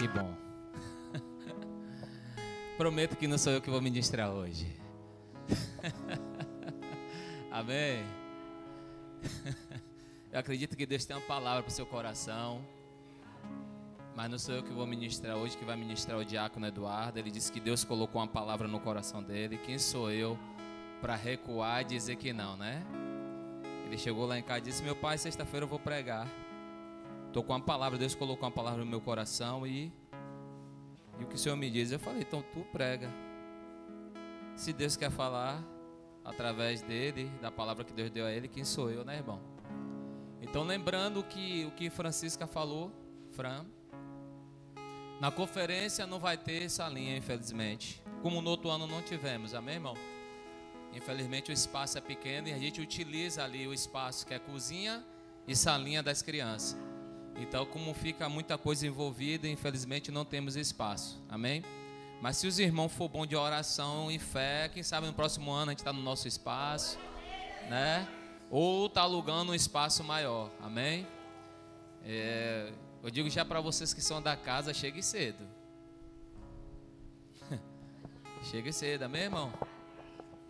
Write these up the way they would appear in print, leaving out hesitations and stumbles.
Que bom. Prometo que não sou eu que vou ministrar hoje. Amém? Eu acredito que Deus tem uma palavra para o seu coração. Mas não sou eu que vou ministrar hoje, que vai ministrar o diácono Eduardo. Ele disse que Deus colocou uma palavra no coração dele. Quem sou eu para recuar e dizer que não, né? Ele chegou lá em casa e disse: meu pai, sexta-feira eu vou pregar. Estou com uma palavra, Deus colocou uma palavra no meu coração e o que o Senhor me diz? Eu falei: então tu prega. Se Deus quer falar através dele, da palavra que Deus deu a ele, quem sou eu, né, irmão? Então, lembrando que o que Francisca falou, Fran, na conferência não vai ter essa linha, infelizmente. Como no outro ano não tivemos, amém, irmão? Infelizmente o espaço é pequeno e a gente utiliza ali o espaço que é cozinha e salinha das crianças. Então, como fica muita coisa envolvida, infelizmente não temos espaço, amém? Mas se os irmãos for bom de oração e fé, quem sabe no próximo ano a gente está no nosso espaço, né? Ou está alugando um espaço maior, amém? Eu digo já para vocês que são da casa, chegue cedo. Chegue cedo, amém, irmão?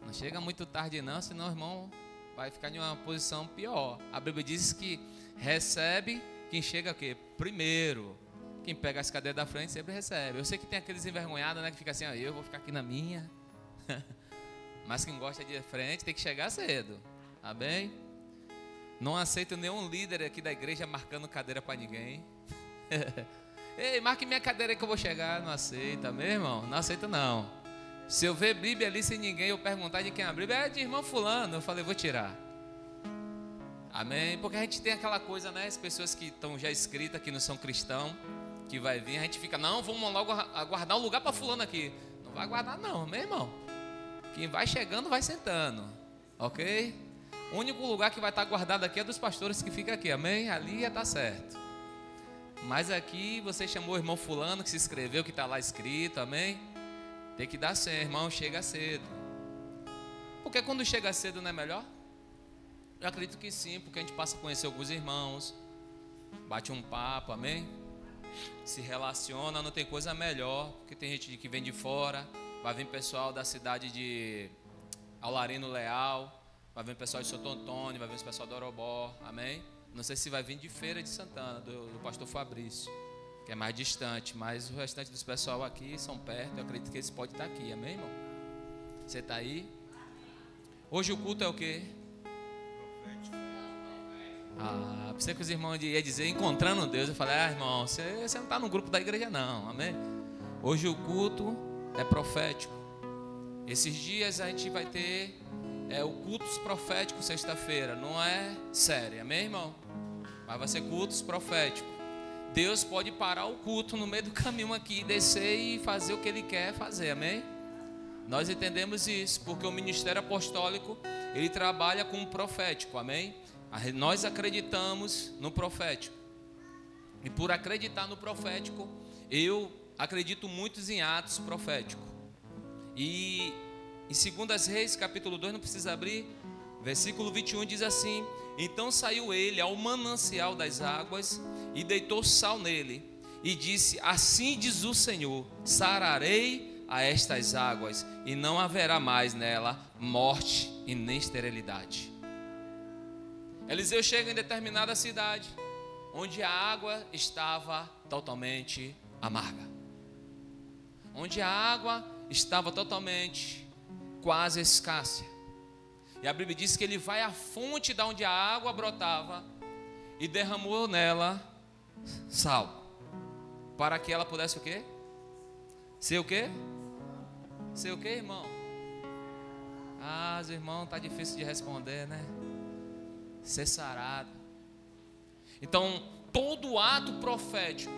Não chega muito tarde não, senão o irmão vai ficar em uma posição pior. A Bíblia diz que recebe quem chega o quê? Primeiro. Quem pega as cadeiras da frente sempre recebe. Eu sei que tem aqueles envergonhados, né, que fica assim: eu vou ficar aqui na minha. Mas quem gosta de frente tem que chegar cedo. Amém? Não aceito nenhum líder aqui da igreja marcando cadeira para ninguém. Ei, marque minha cadeira aí que eu vou chegar. Não aceita, meu irmão? Não aceito não. Se eu ver Bíblia ali sem ninguém, eu perguntar de quem é a Bíblia, é de irmão fulano. Eu falei: vou tirar. Amém? Porque a gente tem aquela coisa, né? As pessoas que estão já inscritas, que não são cristãos, que vai vir, a gente fica: não, vamos logo aguardar um lugar para fulano aqui. Não vai aguardar não, meu irmão. Quem vai chegando, vai sentando. Ok? O único lugar que vai estar guardado aqui é dos pastores que ficam aqui, amém? Ali já está certo. Mas aqui você chamou o irmão fulano que se inscreveu, que está lá escrito, amém? Tem que dar certo, irmão, chega cedo. Porque quando chega cedo não é melhor? Eu acredito que sim, porque a gente passa a conhecer alguns irmãos, bate um papo, amém? Se relaciona, não tem coisa melhor, porque tem gente que vem de fora, vai vir pessoal da cidade de Aularino Leal, vai vir pessoal de Santo Antônio, vai vir pessoal do Orobó, amém? Não sei se vai vir de Feira de Santana, do pastor Fabrício, que é mais distante, mas o restante dos pessoal aqui são perto. Eu acredito que eles podem estar aqui, amém, irmão? Você está aí? Hoje o culto é o quê? Pensei que os irmãos iam dizer encontrando Deus. Eu falei: irmão, você não está no grupo da igreja não, amém? Hoje o culto é profético. Esses dias a gente vai ter o cultos proféticos sexta-feira. Não é sério, amém, irmão? Mas vai ser cultos proféticos. Deus pode parar o culto no meio do caminho aqui, descer e fazer o que Ele quer fazer, amém? Nós entendemos isso, porque o ministério apostólico, ele trabalha com o profético, amém? Nós acreditamos no profético. E por acreditar no profético, eu acredito muito em atos proféticos. E em 2 Reis, capítulo 2, não precisa abrir, versículo 21 diz assim: então saiu ele ao manancial das águas e deitou sal nele, e disse: assim diz o Senhor, sararei a estas águas, e não haverá mais nela morte e nem esterilidade. Eliseu chega em determinada cidade, onde a água estava totalmente amarga, onde a água estava totalmente quase escassa. E a Bíblia diz que ele vai à fonte de onde a água brotava e derramou nela sal, para que ela pudesse o quê? Ser o quê? Ser o quê, irmão? Os irmãos, tá difícil de responder, né? Ser sarado. Então, todo ato profético,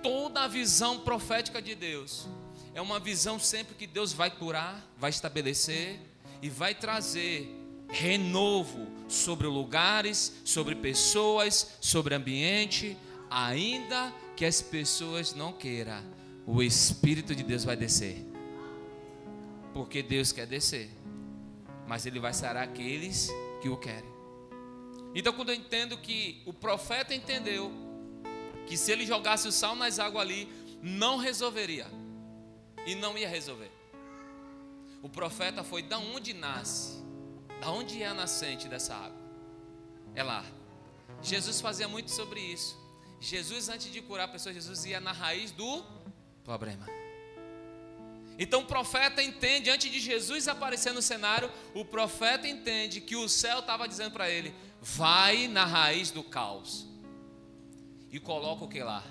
toda a visão profética de Deus, é uma visão sempre que Deus vai curar, vai estabelecer e vai trazer renovo sobre lugares, sobre pessoas, sobre ambiente. Ainda que as pessoas não queiram, o Espírito de Deus vai descer, porque Deus quer descer, mas Ele vai sarar aqueles que o querem. Então, quando eu entendo que o profeta entendeu que se ele jogasse o sal nas águas ali, não resolveria. E não ia resolver. O profeta foi da onde nasce, da onde é a nascente dessa água. É lá. Jesus fazia muito sobre isso. Jesus, antes de curar a pessoa, Jesus ia na raiz do problema. Então o profeta entende, antes de Jesus aparecer no cenário, o profeta entende que o céu estava dizendo para ele: vai na raiz do caos. E coloca o que lá?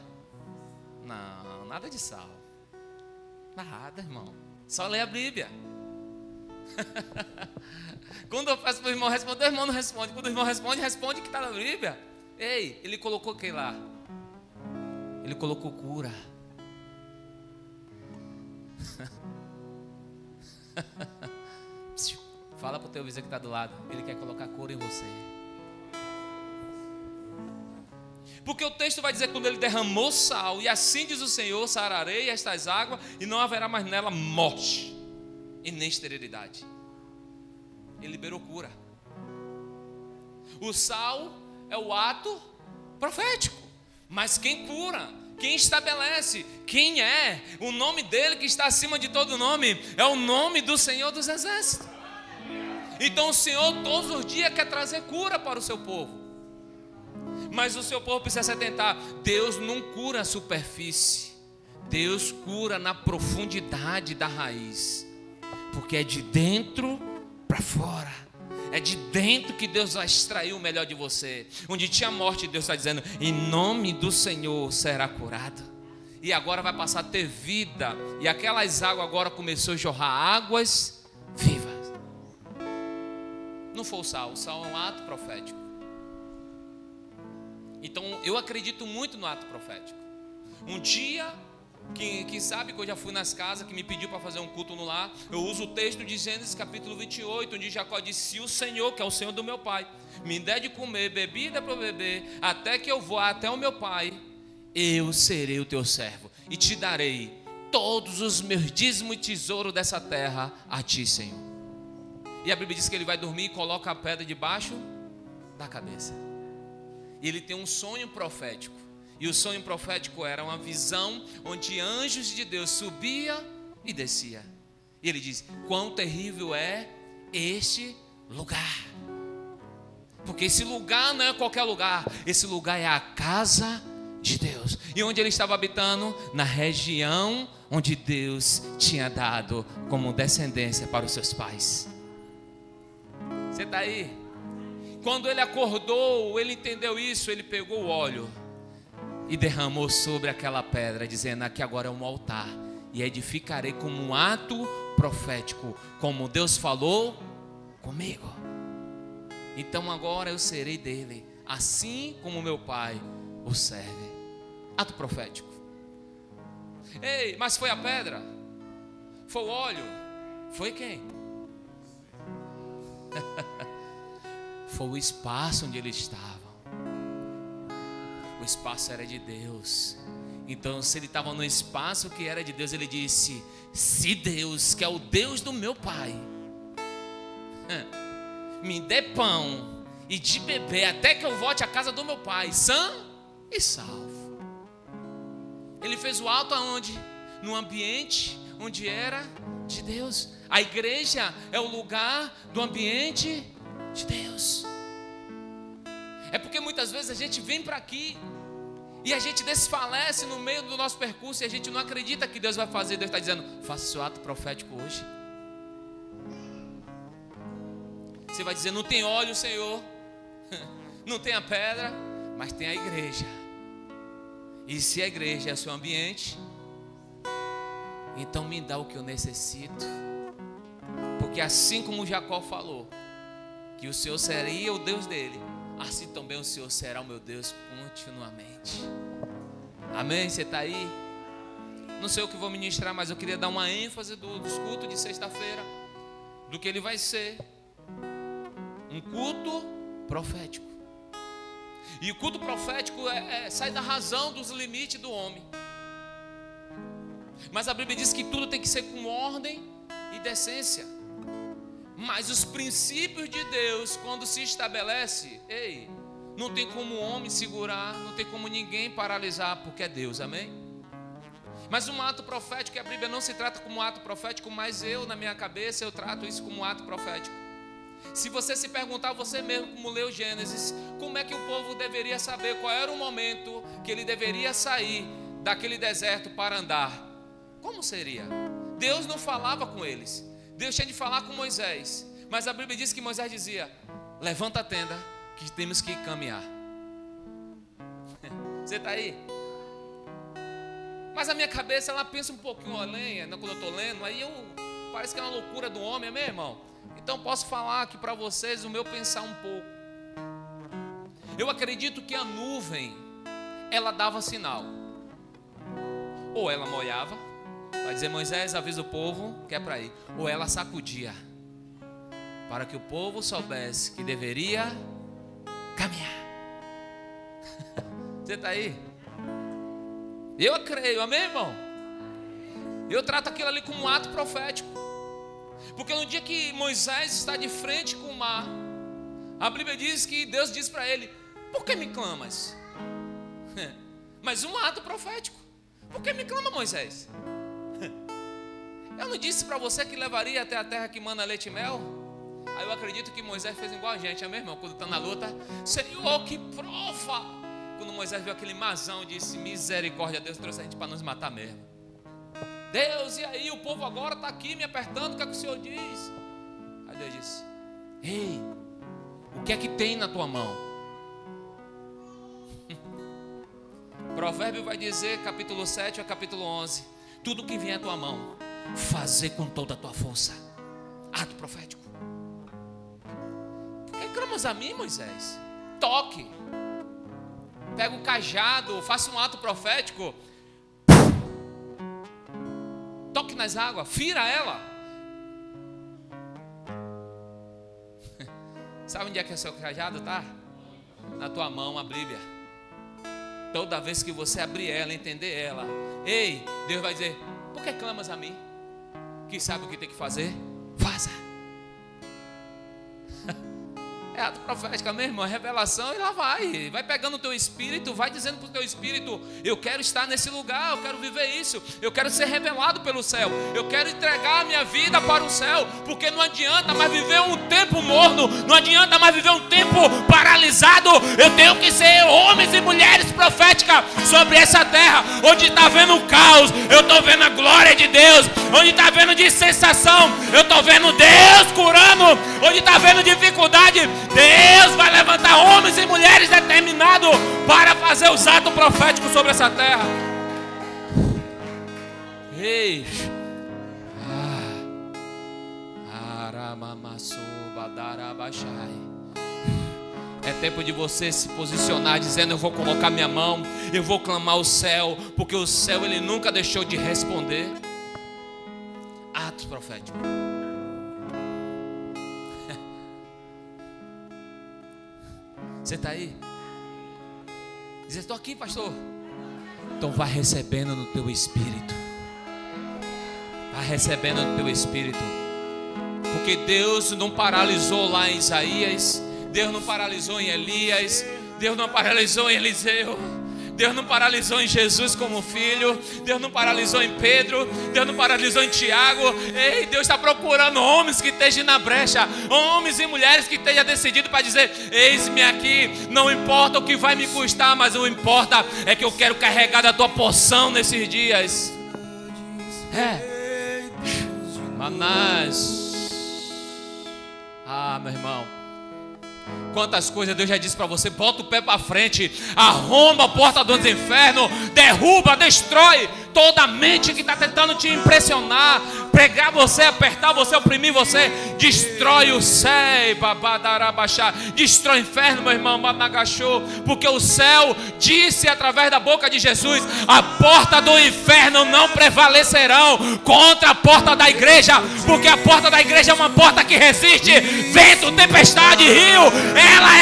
Não, nada de sal. Nada, irmão. Só lê a Bíblia. Quando eu peço para o irmão responder, o irmão não responde. Quando o irmão responde, responde o que está na Bíblia. Ei, ele colocou o que lá? Ele colocou cura. Fala para o teu vizinho que está do lado. Ele quer colocar cura em você. Porque o texto vai dizer que quando ele derramou sal, e assim diz o Senhor: sararei estas águas, e não haverá mais nela morte e nem esterilidade. Ele liberou cura. O sal é o ato profético. Mas quem cura, quem estabelece, quem é, o nome dele que está acima de todo nome, é o nome do Senhor dos Exércitos. Então o Senhor todos os dias quer trazer cura para o seu povo. Mas o seu povo precisa se atentar. Deus não cura a superfície. Deus cura na profundidade da raiz. Porque é de dentro para fora. É de dentro que Deus vai extrair o melhor de você. Onde tinha morte, Deus está dizendo: em nome do Senhor será curado. E agora vai passar a ter vida. E aquelas águas agora começou a jorrar águas vivas. Não foi o sal é um ato profético. Então eu acredito muito no ato profético. Um dia, quem sabe que eu já fui nas casas, que me pediu para fazer um culto no lar, eu uso o texto de Gênesis capítulo 28, onde Jacó disse: se o Senhor, que é o Senhor do meu pai, me der de comer, bebida para beber, até que eu vou até o meu pai, eu serei o teu servo, e te darei todos os meus dízimos e tesouro dessa terra a ti, Senhor. E a Bíblia diz que ele vai dormir e coloca a pedra debaixo da cabeça. E ele tem um sonho profético. E o sonho profético era uma visão onde anjos de Deus subia e descia. E ele diz: quão terrível é este lugar. Porque esse lugar não é qualquer lugar. Esse lugar é a casa de Deus. E onde ele estava habitando? Na região onde Deus tinha dado como descendência para os seus pais. Você está aí? Quando ele acordou, ele entendeu isso, ele pegou o óleo e derramou sobre aquela pedra, dizendo: aqui agora é um altar, e edificarei como um ato profético, como Deus falou comigo. Então agora eu serei dele, assim como meu pai o serve. Ato profético. Ei, mas foi a pedra? Foi o óleo? Foi quem? Foi o espaço onde eles estavam. O espaço era de Deus. Então, se ele estava no espaço que era de Deus, ele disse: se Deus, que é o Deus do meu pai, me dê pão e de beber até que eu volte à casa do meu pai, sã e salvo. Ele fez o alto aonde? No ambiente onde era de Deus. A igreja é o lugar do ambiente de Deus. É porque muitas vezes a gente vem para aqui e a gente desfalece no meio do nosso percurso e a gente não acredita que Deus vai fazer. Deus está dizendo: faça seu ato profético hoje. Você vai dizer: não tem óleo, Senhor, não tem a pedra, mas tem a igreja. E se a igreja é seu ambiente, então me dá o que eu necessito. Porque assim como Jacó falou que o Senhor seria o Deus dele, assim também o Senhor será o meu Deus continuamente. Amém? Você está aí? Não sei o que vou ministrar, mas eu queria dar uma ênfase dos cultos de sexta-feira, do que ele vai ser. Um culto profético. E o culto profético sai da razão, dos limites do homem. Mas a Bíblia diz que tudo tem que ser com ordem e decência. Mas os princípios de Deus, quando se estabelece, Não tem como o homem segurar, não tem como ninguém paralisar, porque é Deus, amém? Mas um ato profético, a Bíblia não se trata como um ato profético, mas eu, na minha cabeça, eu trato isso como um ato profético. Se você se perguntar você mesmo, como leu Gênesis, como é que o povo deveria saber qual era o momento que ele deveria sair daquele deserto para andar? Como seria? Deus não falava com eles. Deus tinha de falar com Moisés. Mas a Bíblia diz que Moisés dizia: levanta a tenda, que temos que caminhar. Você está aí? Mas a minha cabeça, ela pensa um pouquinho além, quando eu estou lendo, aí parece que é uma loucura do homem, amém, irmão? Então posso falar aqui para vocês o meu pensar um pouco. Eu acredito que a nuvem, ela dava sinal. Ou ela molhava, para dizer: Moisés, avisa o povo que é para ir. Ou ela sacudia, para que o povo soubesse que deveria caminhar. Você está aí? Eu creio, amém, irmão? Eu trato aquilo ali como um ato profético. Porque no dia que Moisés está de frente com o mar, a Bíblia diz que Deus diz para ele: por que me clamas? Mas um ato profético. Por que me clama, Moisés? Eu não disse para você que levaria até a terra que mana leite e mel? Aí eu acredito que Moisés fez igual a gente, amém, irmão? Quando está na luta: Senhor, que prova! Quando Moisés viu aquele mazão, disse: misericórdia, Deus trouxe a gente para nos matar mesmo. Deus, e aí, o povo agora está aqui me apertando, o que é que o Senhor diz? Aí Deus disse: ei, o que é que tem na tua mão? Provérbio vai dizer, capítulo 7 a capítulo 11: tudo que vier à tua mão, fazer com toda a tua força. Ato profético. Por que clamas a mim, Moisés? Toque. Pega o cajado, faça um ato profético. Toque nas águas, fira ela. Sabe onde é que é o seu cajado, tá? Na tua mão, a Bíblia. Toda vez que você abrir ela, entender ela, ei, Deus vai dizer: por que clamas a mim? Que sabe o que tem que fazer? Faça. É ato profético mesmo, é revelação, e lá vai pegando o teu espírito, vai dizendo para o teu espírito: eu quero estar nesse lugar, eu quero viver isso, eu quero ser revelado pelo céu, eu quero entregar a minha vida para o céu, porque não adianta mais viver um tempo morno, não adianta mais viver um tempo paralisado. Eu tenho que ser homens e mulheres proféticas sobre essa terra, onde está vendo o caos, eu estou vendo a glória de Deus, onde está vendo de sensação, eu estou vendo Deus curando, onde está vendo dificuldade, Deus vai levantar homens e mulheres determinados para fazer os atos proféticos sobre essa terra. Ei, é tempo de você se posicionar dizendo: eu vou colocar minha mão, eu vou clamar o céu, porque o céu ele nunca deixou de responder. Atos proféticos. Você está aí? Diz: estou aqui, pastor. Então vai recebendo no teu espírito. Vai recebendo no teu espírito. Porque Deus não paralisou lá em Isaías, Deus não paralisou em Elias, Deus não paralisou em Eliseu, Deus não paralisou em Jesus como filho, Deus não paralisou em Pedro, Deus não paralisou em Tiago. Ei, Deus está procurando homens que estejam na brecha, homens e mulheres que estejam decididos para dizer: eis-me aqui, não importa o que vai me custar, mas o que importa é que eu quero carregar da tua porção nesses dias. Manás. Meu irmão, quantas coisas Deus já disse para você: bota o pé para frente, arromba a porta dos infernos, derruba, destrói toda a mente que está tentando te impressionar, pregar você, apertar você, oprimir você. Destrói o céu, destrói o inferno, meu irmão, porque o céu disse através da boca de Jesus: a porta do inferno não prevalecerão contra a porta da igreja, porque a porta da igreja é uma porta que resiste vento, tempestade, rio. Ela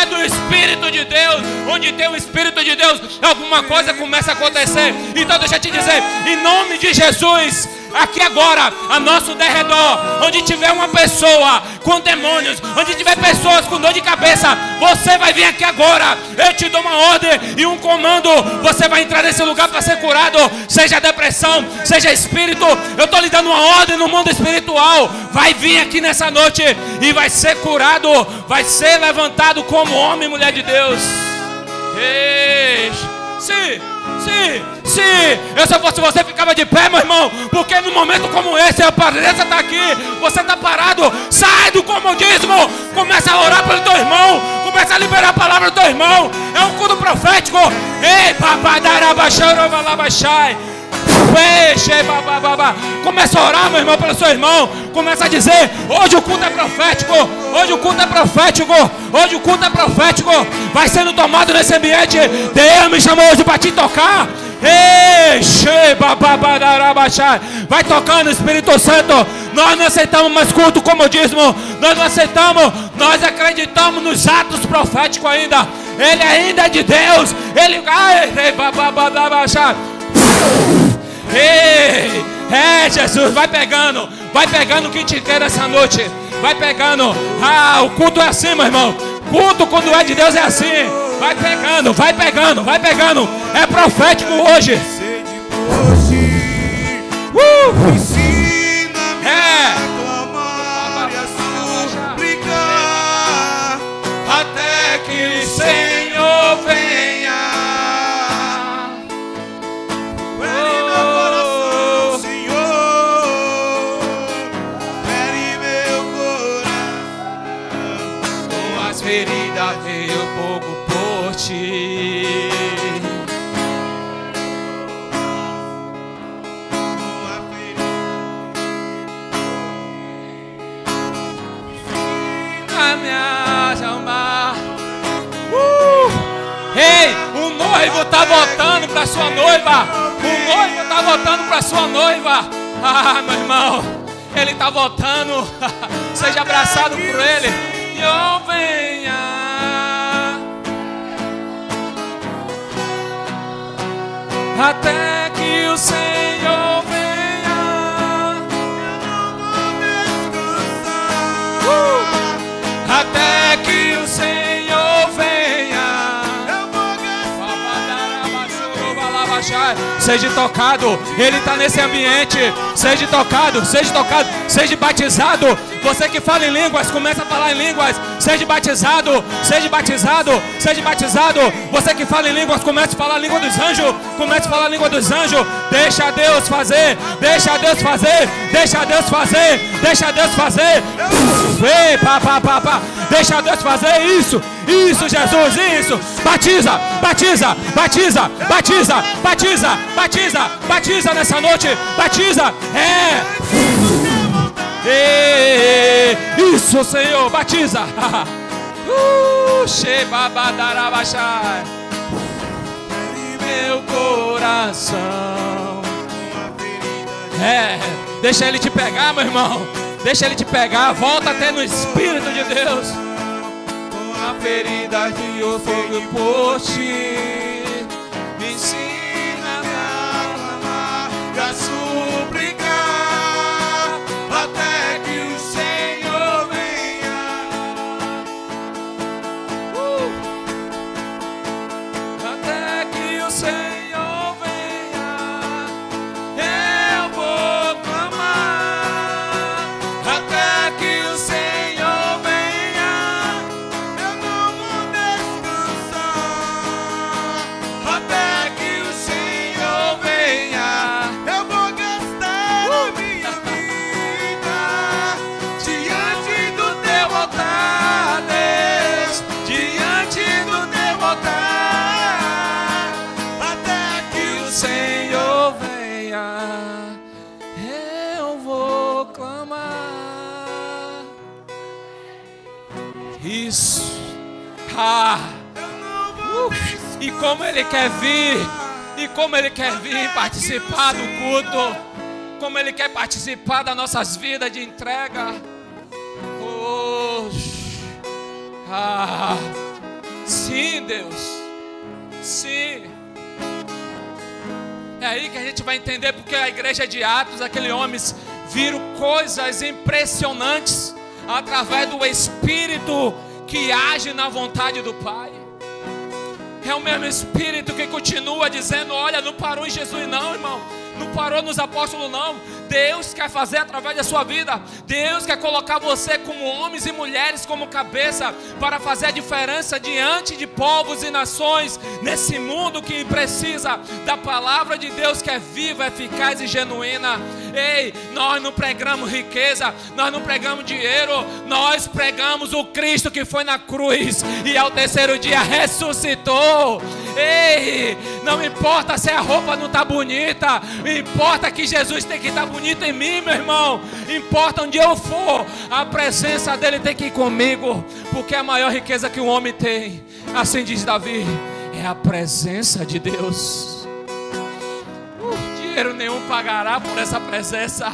é do Espírito de Deus. Onde tem o Espírito de Deus, alguma coisa começa a acontecer. Então deixa eu te dizer, em nome de Jesus, aqui agora, a nosso derredor, onde tiver uma pessoa com demônios, onde tiver pessoas com dor de cabeça, você vai vir aqui agora. Eu te dou uma ordem e um comando. Você vai entrar nesse lugar para ser curado, seja depressão, seja espírito. Eu estou lhe dando uma ordem no mundo espiritual. Vai vir aqui nessa noite e vai ser curado, vai ser levantado como homem e mulher de Deus. Sim. Eu, se eu fosse você, ficava de pé, meu irmão, porque num momento como esse, a presença está aqui, você está parado. Sai do comodismo, começa a orar pelo teu irmão, começa a liberar a palavra do teu irmão. É um culto profético. Ei, papadarabaxai, começa a orar, meu irmão, pelo seu irmão. Começa a dizer: hoje o culto é profético. Hoje o culto é profético. Hoje o culto é profético. Vai sendo tomado nesse ambiente. Deus me chamou hoje para te tocar. Vai tocando, Espírito Santo. Nós não aceitamos mais culto comodismo. Nós não aceitamos. Nós acreditamos nos atos proféticos ainda. Ele ainda é de Deus. Ele Jesus, vai pegando o que te quer essa noite. Vai pegando. O culto é assim, meu irmão. Culto quando é de Deus é assim. Vai pegando. É profético hoje. Ensina-me a clamar e a suplicar até que o Senhor venha. Fere meu coração, Senhor. Fere meu coração. Com as feridas veio pouco por ti. Ei, o noivo está voltando para sua noiva. O noivo está voltando para sua noiva. Meu irmão, ele está voltando. Seja abraçado por ele. E eu venha. Até que o Senhor venha. Eu não vou descansar. Até que o Senhor venha. Eu vou gastar. Seja tocado, ele está nesse ambiente. Seja tocado, seja batizado. Você que fala em línguas, começa a falar em línguas. Seja batizado. Você que fala em línguas, comece a falar a língua dos anjos. Deixa Deus fazer. Deixa Deus fazer. Deixa Deus fazer. Isso, Jesus, isso. Batiza nessa noite. Batiza. Isso, Senhor, batiza. Meu coração. Deixa ele te pegar, meu irmão. Deixa ele te pegar. Volta até no Espírito de Deus. Com a ferida de o fogo por ti. Me ensina-me a clamar e a suplicar até que o Senhor venha. Até que o Senhor venha. Eu vou clamar até que o Senhor venha. Eu não vou descansar Até que o Senhor venha. Eu vou gastar a minha vida Diante do teu altar, Deus. Diante do teu altar. Até que o Senhor venha. Eu vou clamar. Isso. E como ele quer vir. E como ele quer vir participar do culto. Como ele quer participar das nossas vidas de entrega. Sim, Deus. Sim. É aí que a gente vai entender porque a igreja de Atos, aqueles homens viram coisas impressionantes através do Espírito que age na vontade do Pai. É o mesmo Espírito que continua dizendo: olha, não parou em Jesus não, irmão. Não parou nos apóstolos não. Deus quer fazer através da sua vida. Deus quer colocar você como homens e mulheres, como cabeça, para fazer a diferença diante de povos e nações, nesse mundo que precisa da palavra de Deus, que é viva, eficaz e genuína. Ei, nós não pregamos riqueza, nós não pregamos dinheiro, nós pregamos o Cristo que foi na cruz e ao terceiro dia ressuscitou. Ei, não importa se a roupa não está bonita, importa que Jesus tem que estar bonito em mim, meu irmão. Importa onde eu for, a presença dele tem que ir comigo, porque a maior riqueza que um homem tem, assim diz Davi, é a presença de Deus. Dinheiro nenhum pagará por essa presença,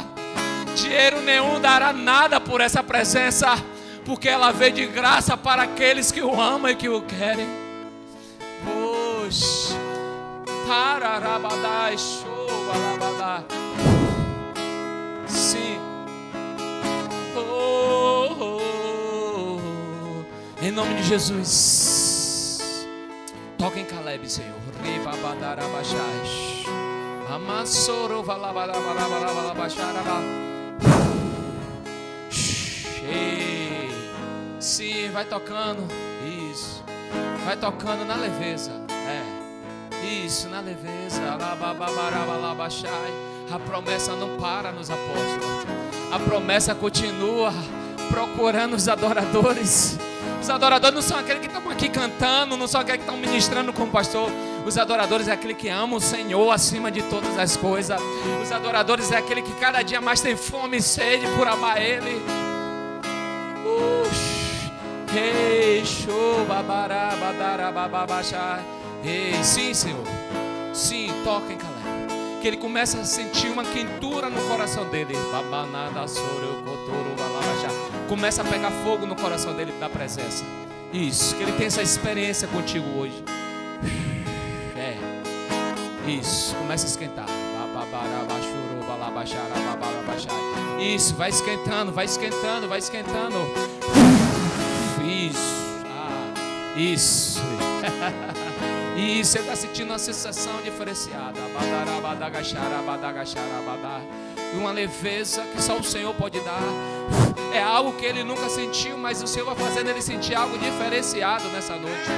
dinheiro nenhum dará nada por essa presença, porque ela veio de graça para aqueles que o amam e que o querem. Poxa, tararabadá, show, sim. Em nome de Jesus, toca em Caleb, Senhor. Amassoro sim, vai tocando. Isso. Vai tocando na leveza. Isso, na leveza. A promessa não para nos apóstolos. A promessa continua procurando os adoradores. Os adoradores não são aqueles que estão aqui cantando, não são aqueles que estão ministrando com o pastor. Os adoradores é aquele que ama o Senhor acima de todas as coisas. Os adoradores é aquele que cada dia mais tem fome e sede por amar Ele. Ei, show, babará, badara, bababachá. Ei, sim, Senhor. Sim, toca em Caleb. Que ele começa a sentir uma quentura no coração dele. Começa a pegar fogo no coração dele da presença. Isso, que ele tem essa experiência contigo hoje. Isso, começa a esquentar. Isso, vai esquentando, vai esquentando, vai esquentando. Isso, isso. Isso, ele está sentindo uma sensação diferenciada. Uma leveza que só o Senhor pode dar. É algo que ele nunca sentiu, mas o Senhor vai fazendo ele sentir algo diferenciado nessa noite.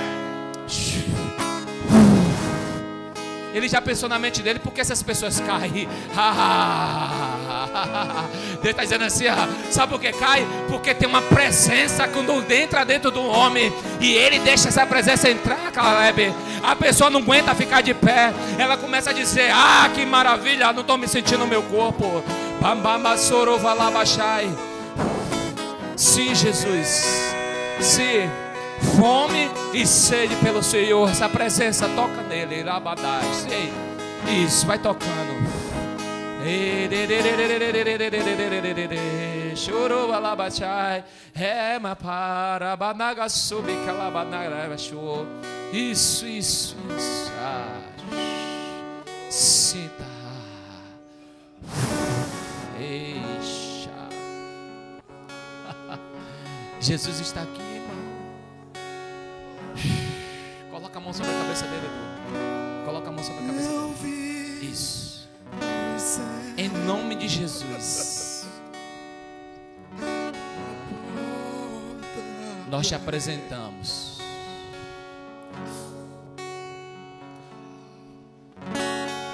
Ele já pensou na mente dele: por que essas pessoas caem? Deus está dizendo assim: sabe por que cai? Porque tem uma presença quando entra dentro do homem e ele deixa essa presença entrar, Caleb. A pessoa não aguenta ficar de pé. Ela começa a dizer: que maravilha, não estou me sentindo no meu corpo. Sim, Jesus. Sim. Fome e sede pelo Senhor. Essa presença toca nele. Isso, vai tocando. Chorou alabachai. Isso, isso, isso. Sinta. Eixa. Jesus está aqui. Coloca a mão sobre a cabeça dele, Edu. Coloca a mão sobre a cabeça dele. Isso. Em nome de Jesus, nós te apresentamos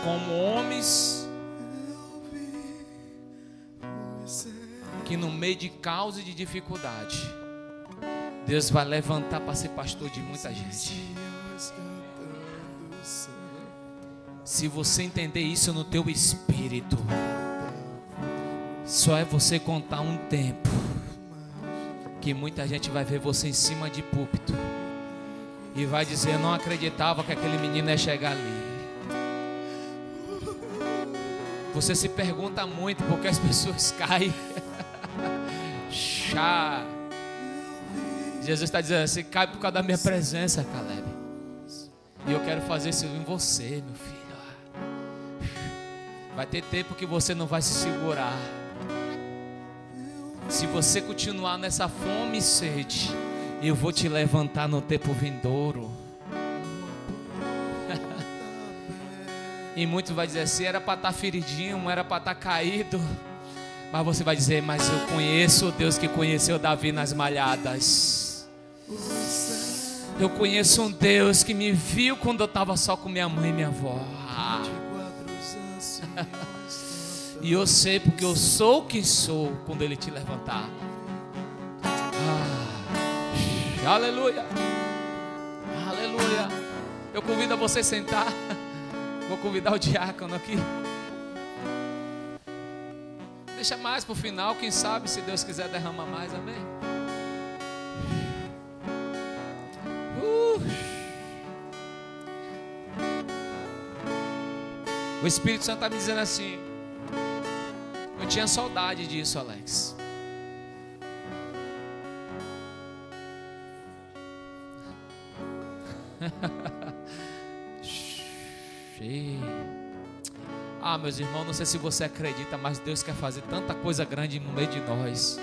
como homens que no meio de caos e de dificuldade, Deus vai levantar para ser pastor de muita gente. Se você entender isso no teu espírito, só é você contar um tempo que muita gente vai ver você em cima de púlpito e vai dizer: eu não acreditava que aquele menino ia chegar ali. Você se pergunta muito por que as pessoas caem. Jesus está dizendo assim: cai por causa da minha presença, Caleb. E eu quero fazer isso em você, meu filho. Vai ter tempo que você não vai se segurar. Se você continuar nessa fome e sede, eu vou te levantar no tempo vindouro. E muitos vai dizer assim, era para estar feridinho, era para estar caído. Mas você vai dizer, mas eu conheço o Deus que conheceu Davi nas malhadas. Eu conheço um Deus que me viu quando eu estava só com minha mãe e minha avó. E eu sei porque eu sou quem sou quando Ele te levantar. Aleluia. Aleluia. Eu convido a você sentar. Vou convidar o diácono aqui. Deixa mais para o final, quem sabe, se Deus quiser derramar mais, amém? O Espírito Santo está me dizendo assim, eu tinha saudade disso, Alex. Meus irmãos, não sei se você acredita, mas Deus quer fazer tanta coisa grande no meio de nós.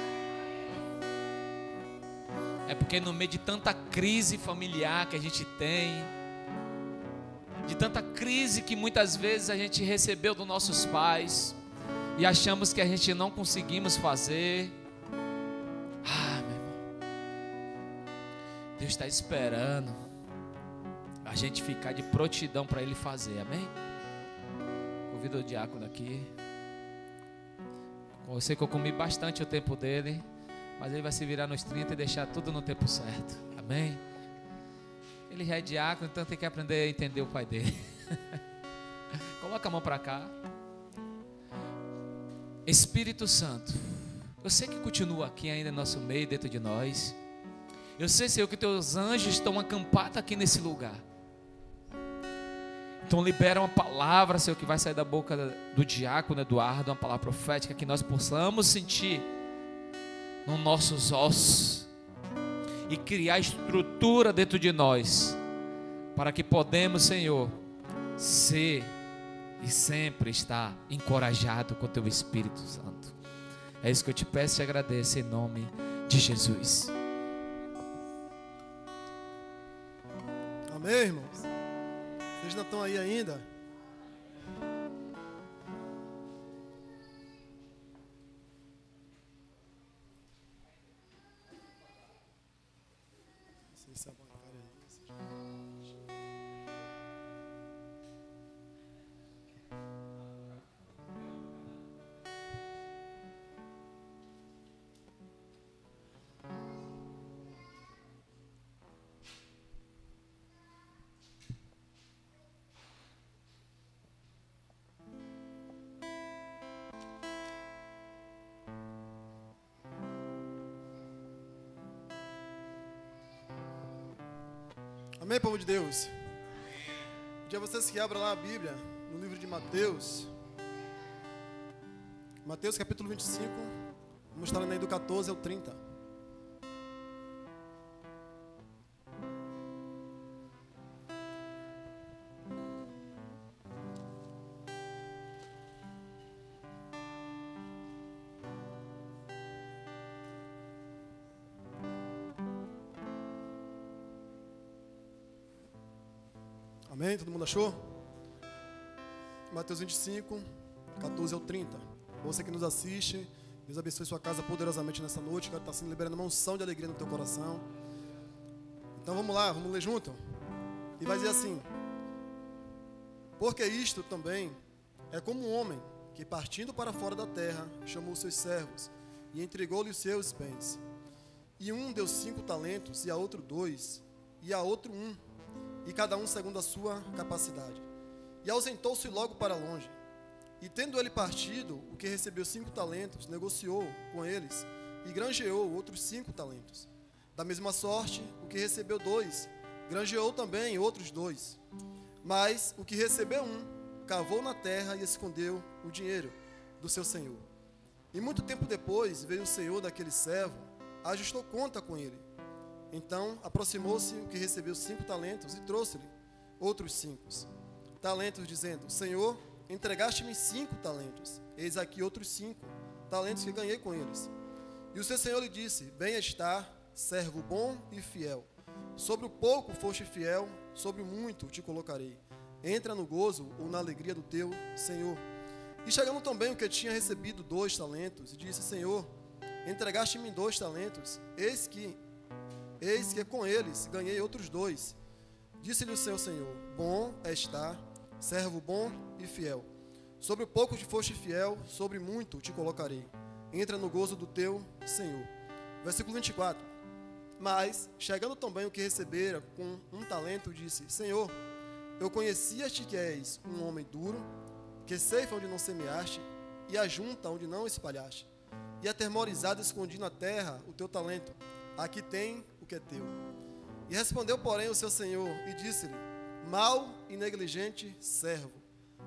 É porque no meio de tanta crise familiar que a gente tem, de tanta crise que muitas vezes a gente recebeu dos nossos pais e achamos que a gente não conseguimos fazer. Meu irmão, Deus está esperando a gente ficar de prontidão para Ele fazer, amém? Convido o diácono aqui. Eu sei que eu comi bastante o tempo dele, mas ele vai se virar nos 30 e deixar tudo no tempo certo, amém? Ele já é diácono, então tem que aprender a entender o pai dele. Coloca a mão para cá. Espírito Santo, eu sei que continua aqui ainda no nosso meio, dentro de nós. Eu sei, Senhor, que teus anjos estão acampados aqui nesse lugar. Então libera uma palavra, Senhor, que vai sair da boca do diácono Eduardo, uma palavra profética que nós possamos sentir nos nossos ossos e criar estrutura dentro de nós, para que podemos, Senhor, ser e sempre estar encorajado com o Teu Espírito Santo. É isso que eu te peço e te agradeço em nome de Jesus. Amém, irmãos? Vocês não estão aí ainda? Não sei se a bancária Amém, povo de Deus? Pedir a vocês que abram lá a Bíblia, no livro de Mateus. Mateus capítulo 25, vamos estar aí do 14 ao 30. Amém? Todo mundo achou? Mateus 25, 14 ao 30. Você que nos assiste, Deus abençoe sua casa poderosamente nessa noite. Quero estar sendo liberando uma unção de alegria no teu coração. Então vamos lá, vamos ler junto. E vai dizer assim: porque isto também é como um homem que, partindo para fora da terra, chamou seus servos e entregou-lhe os seus bens. E um deu 5 talentos, e a outro 2, e a outro 1, e cada um segundo a sua capacidade. E ausentou-se logo para longe. E tendo ele partido, o que recebeu 5 talentos, negociou com eles, e granjeou outros 5 talentos. Da mesma sorte, o que recebeu 2, granjeou também outros 2. Mas o que recebeu 1, cavou na terra e escondeu o dinheiro do seu senhor. E muito tempo depois, veio o senhor daquele servo, ajustou conta com ele. Então aproximou-se o que recebeu 5 talentos e trouxe-lhe outros 5 talentos, dizendo: Senhor, entregaste-me 5 talentos. Eis aqui outros 5 talentos que ganhei com eles. E o seu senhor lhe disse: bem está, servo bom e fiel. Sobre o pouco foste fiel, sobre o muito te colocarei. Entra no gozo ou na alegria do teu senhor. E chegando também o que tinha recebido 2 talentos, e disse: Senhor, entregaste-me 2 talentos, eis que com eles ganhei outros 2. Disse-lhe o seu senhor: bom está, servo bom e fiel. Sobre o pouco te foste fiel, sobre muito te colocarei. Entra no gozo do teu senhor. Versículo 24. Mas, chegando também o que recebera com 1 talento, disse: Senhor, eu conhecia-te que és um homem duro, que ceifa onde não semeaste, e ajunta onde não espalhaste. E atemorizado escondi na terra o teu talento. Aqui tem o que é teu. E respondeu, porém, o seu senhor, e disse-lhe: mau e negligente servo.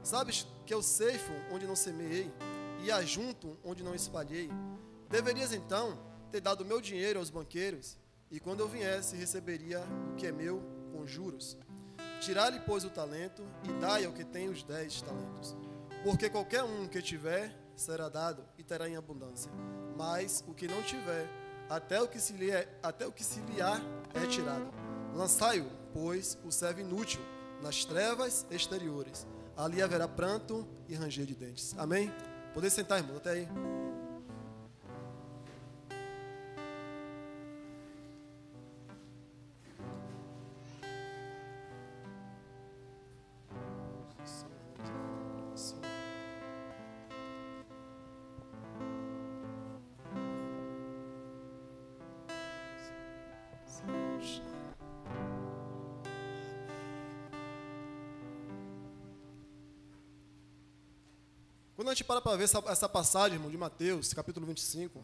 Sabes que eu ceifo onde não semeei, e ajunto onde não espalhei. Deverias, então, ter dado o meu dinheiro aos banqueiros, e quando eu viesse, receberia o que é meu com juros. Tirai-lhe, pois, o talento, e dai ao que tem os 10 talentos. Porque qualquer um que tiver, será dado, e terá em abundância. Mas o que não tiver, até o que se lhe há é retirado. Lançai-o, pois, o servo inútil, nas trevas exteriores. Ali haverá pranto e ranger de dentes. Amém? Poder sentar, irmão, até aí. Quando a gente para ver essa passagem, irmão, de Mateus, capítulo 25,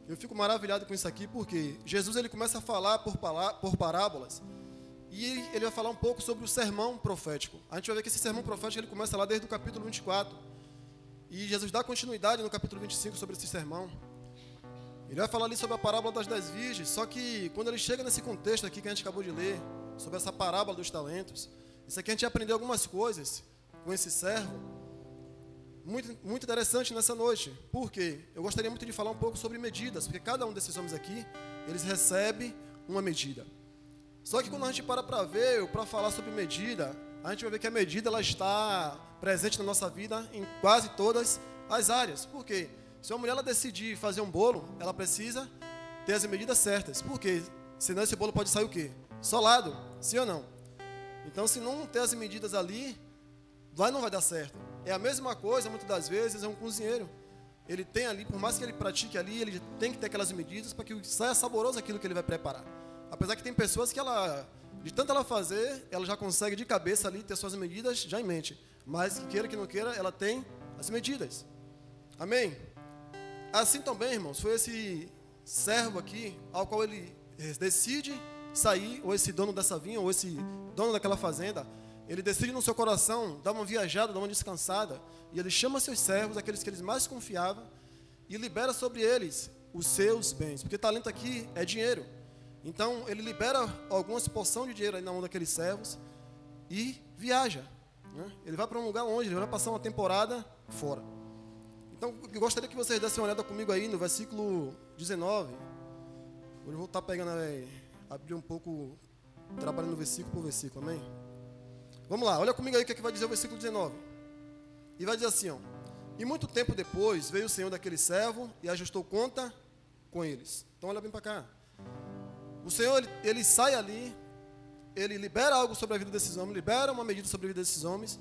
eu fico maravilhado com isso aqui, porque Jesus ele começa a falar por parábolas, e ele vai falar um pouco sobre o sermão profético. A gente vai ver que esse sermão profético ele começa lá desde o capítulo 24, e Jesus dá continuidade no capítulo 25 sobre esse sermão. Ele vai falar ali sobre a parábola das 10 virgens, só que quando ele chega nesse contexto aqui que a gente acabou de ler, sobre essa parábola dos talentos, isso aqui a gente aprendeu algumas coisas com esse servo, muito interessante nessa noite. Por quê? Eu gostaria muito de falar um pouco sobre medidas, porque cada um desses homens aqui, eles recebem uma medida. Só que quando a gente para ver, para falar sobre medida, a gente vai ver que a medida ela está presente na nossa vida em quase todas as áreas. Por quê? Se uma mulher ela decidir fazer um bolo, ela precisa ter as medidas certas. Por quê? Senão esse bolo pode sair o quê? Solado, sim ou não? Então, se não ter as medidas ali, não vai dar certo. É a mesma coisa, muitas das vezes, é um cozinheiro. Ele tem ali, por mais que ele pratique ali, ele tem que ter aquelas medidas para que saia saboroso aquilo que ele vai preparar. Apesar que tem pessoas que de tanto ela fazer, ela já consegue de cabeça ali ter suas medidas já em mente. Mas que queira que não queira, ela tem as medidas. Amém? Assim também, irmãos, foi esse servo aqui, ao qual ele decide sair, ou esse dono dessa vinha, ou esse dono daquela fazenda, ele decide no seu coração dar uma viajada, dar uma descansada, e ele chama seus servos, aqueles que eles mais confiavam, e libera sobre eles os seus bens, porque talento aqui é dinheiro. Então ele libera algumas porção de dinheiro aí na mão daqueles servos e viaja, né? Ele vai para um lugar longe, ele vai passar uma temporada fora. Então eu gostaria que vocês dessem uma olhada comigo aí no versículo 19. Eu vou estar pegando, abrir um pouco, trabalhando versículo por versículo, amém? Vamos lá, olha comigo aí o que vai dizer o versículo 19. E vai dizer assim, ó: e muito tempo depois veio o senhor daquele servo e ajustou conta com eles. Então olha bem para cá. O senhor, ele sai ali, ele libera algo sobre a vida desses homens, libera uma medida sobre a vida desses homens,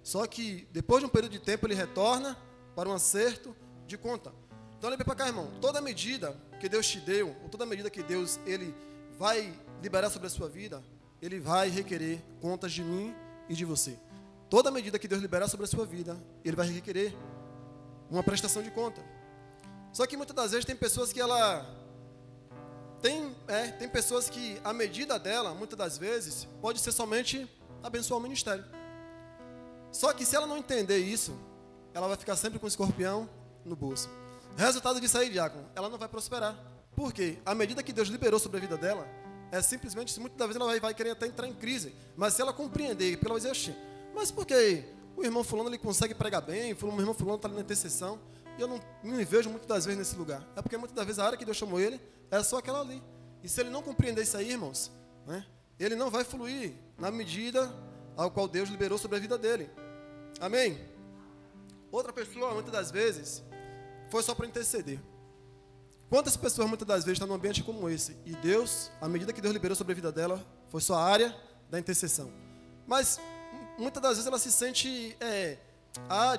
só que depois de um período de tempo ele retorna para um acerto de conta. Então olha bem para cá, irmão. Toda medida que Deus te deu, ou toda medida que Deus ele vai liberar sobre a sua vida, ele vai requerer contas de mim e de você. Toda medida que Deus liberar sobre a sua vida, ele vai requerer uma prestação de conta. Só que muitas das vezes tem pessoas que tem pessoas que a medida dela, muitas das vezes, pode ser somente abençoar o ministério. Só que se ela não entender isso, ela vai ficar sempre com o escorpião no bolso. Resultado disso aí, diácono, ela não vai prosperar. Por quê? A medida que Deus liberou sobre a vida dela, é simplesmente, muitas das vezes ela vai querer até entrar em crise. Mas se ela compreender, porque ela vai dizer, mas por que o irmão fulano ele consegue pregar bem, o irmão fulano está ali na intercessão, e eu não me vejo muitas das vezes nesse lugar. É porque muitas das vezes a área que Deus chamou ele é só aquela ali. E se ele não compreender isso aí, irmãos, né, ele não vai fluir na medida ao qual Deus liberou sobre a vida dele. Amém? Outra pessoa, muitas das vezes, foi só para interceder. Quantas pessoas, muitas das vezes, estão num ambiente como esse, e Deus, à medida que Deus liberou sobre a vida dela, foi só a área da intercessão. Mas, muitas das vezes, ela se sente,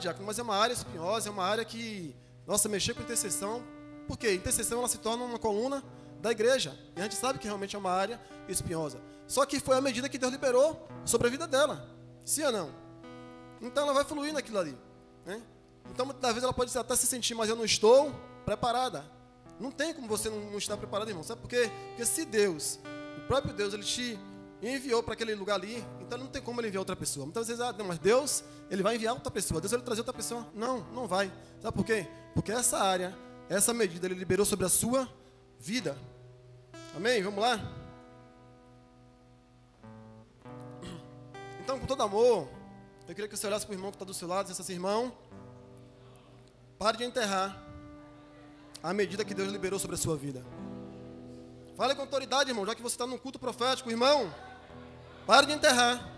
diácono, mas é uma área espinhosa, é uma área que, nossa, mexer com intercessão, porque intercessão ela se torna uma coluna da igreja, e a gente sabe que realmente é uma área espinhosa. Só que foi a medida que Deus liberou sobre a vida dela, sim ou não? Então ela vai fluir naquilo ali, né? Então muitas das vezes ela pode até se sentir, mas eu não estou preparada. Não tem como você não estar preparado, irmão. Sabe por quê? Porque se Deus, o próprio Deus, ele te enviou para aquele lugar ali, então não tem como ele enviar outra pessoa. Muitas vezes, não, mas Deus, ele vai enviar outra pessoa. Deus vai trazer outra pessoa. Não, não vai. Sabe por quê? Porque essa área, essa medida, ele liberou sobre a sua vida. Amém? Vamos lá? Então, com todo amor, eu queria que você olhasse para o irmão que está do seu lado e dissesse assim, irmão, pare de enterrar a medida que Deus liberou sobre a sua vida. Fale com autoridade, irmão, já que você está num culto profético, irmão, pare de enterrar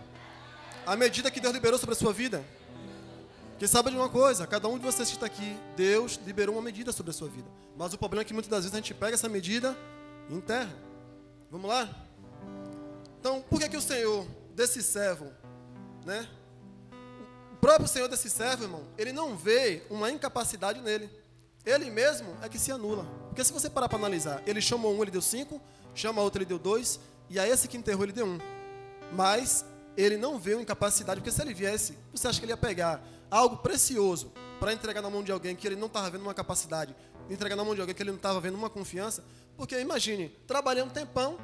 a medida que Deus liberou sobre a sua vida. Porque sabe de uma coisa, cada um de vocês que está aqui, Deus liberou uma medida sobre a sua vida. Mas o problema é que muitas das vezes a gente pega essa medida e enterra. Vamos lá? Então, por que o Senhor desse servo, né? O próprio Senhor desse servo, irmão, ele não vê uma incapacidade nele. Ele mesmo é que se anula. Porque se você parar para analisar, ele chamou um, ele deu 5, chama outro, ele deu 2, e a esse que enterrou, ele deu 1. Mas ele não vê uma incapacidade, porque se ele viesse, você acha que ele ia pegar algo precioso para entregar na mão de alguém que ele não estava vendo uma capacidade, entregar na mão de alguém que ele não estava vendo uma confiança? Porque imagine, trabalhei um tempão,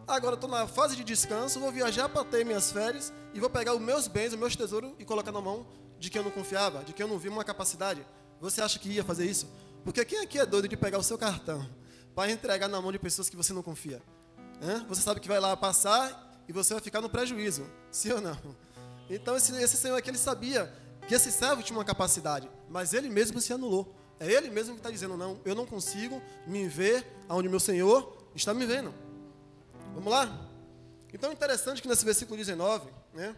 agora estou na fase de descanso, vou viajar para ter minhas férias e vou pegar os meus bens, os meus tesouros e colocar na mão de quem eu não confiava, de quem eu não vi uma capacidade. Você acha que ia fazer isso? Porque quem aqui é doido de pegar o seu cartão para entregar na mão de pessoas que você não confia? Você sabe que vai lá passar e você vai ficar no prejuízo, sim ou não? Então esse Senhor aqui, ele sabia que esse servo tinha uma capacidade, mas ele mesmo se anulou. É ele mesmo que está dizendo, não, eu não consigo me ver aonde meu Senhor está me vendo. Vamos lá? Então é interessante que nesse versículo 19, né,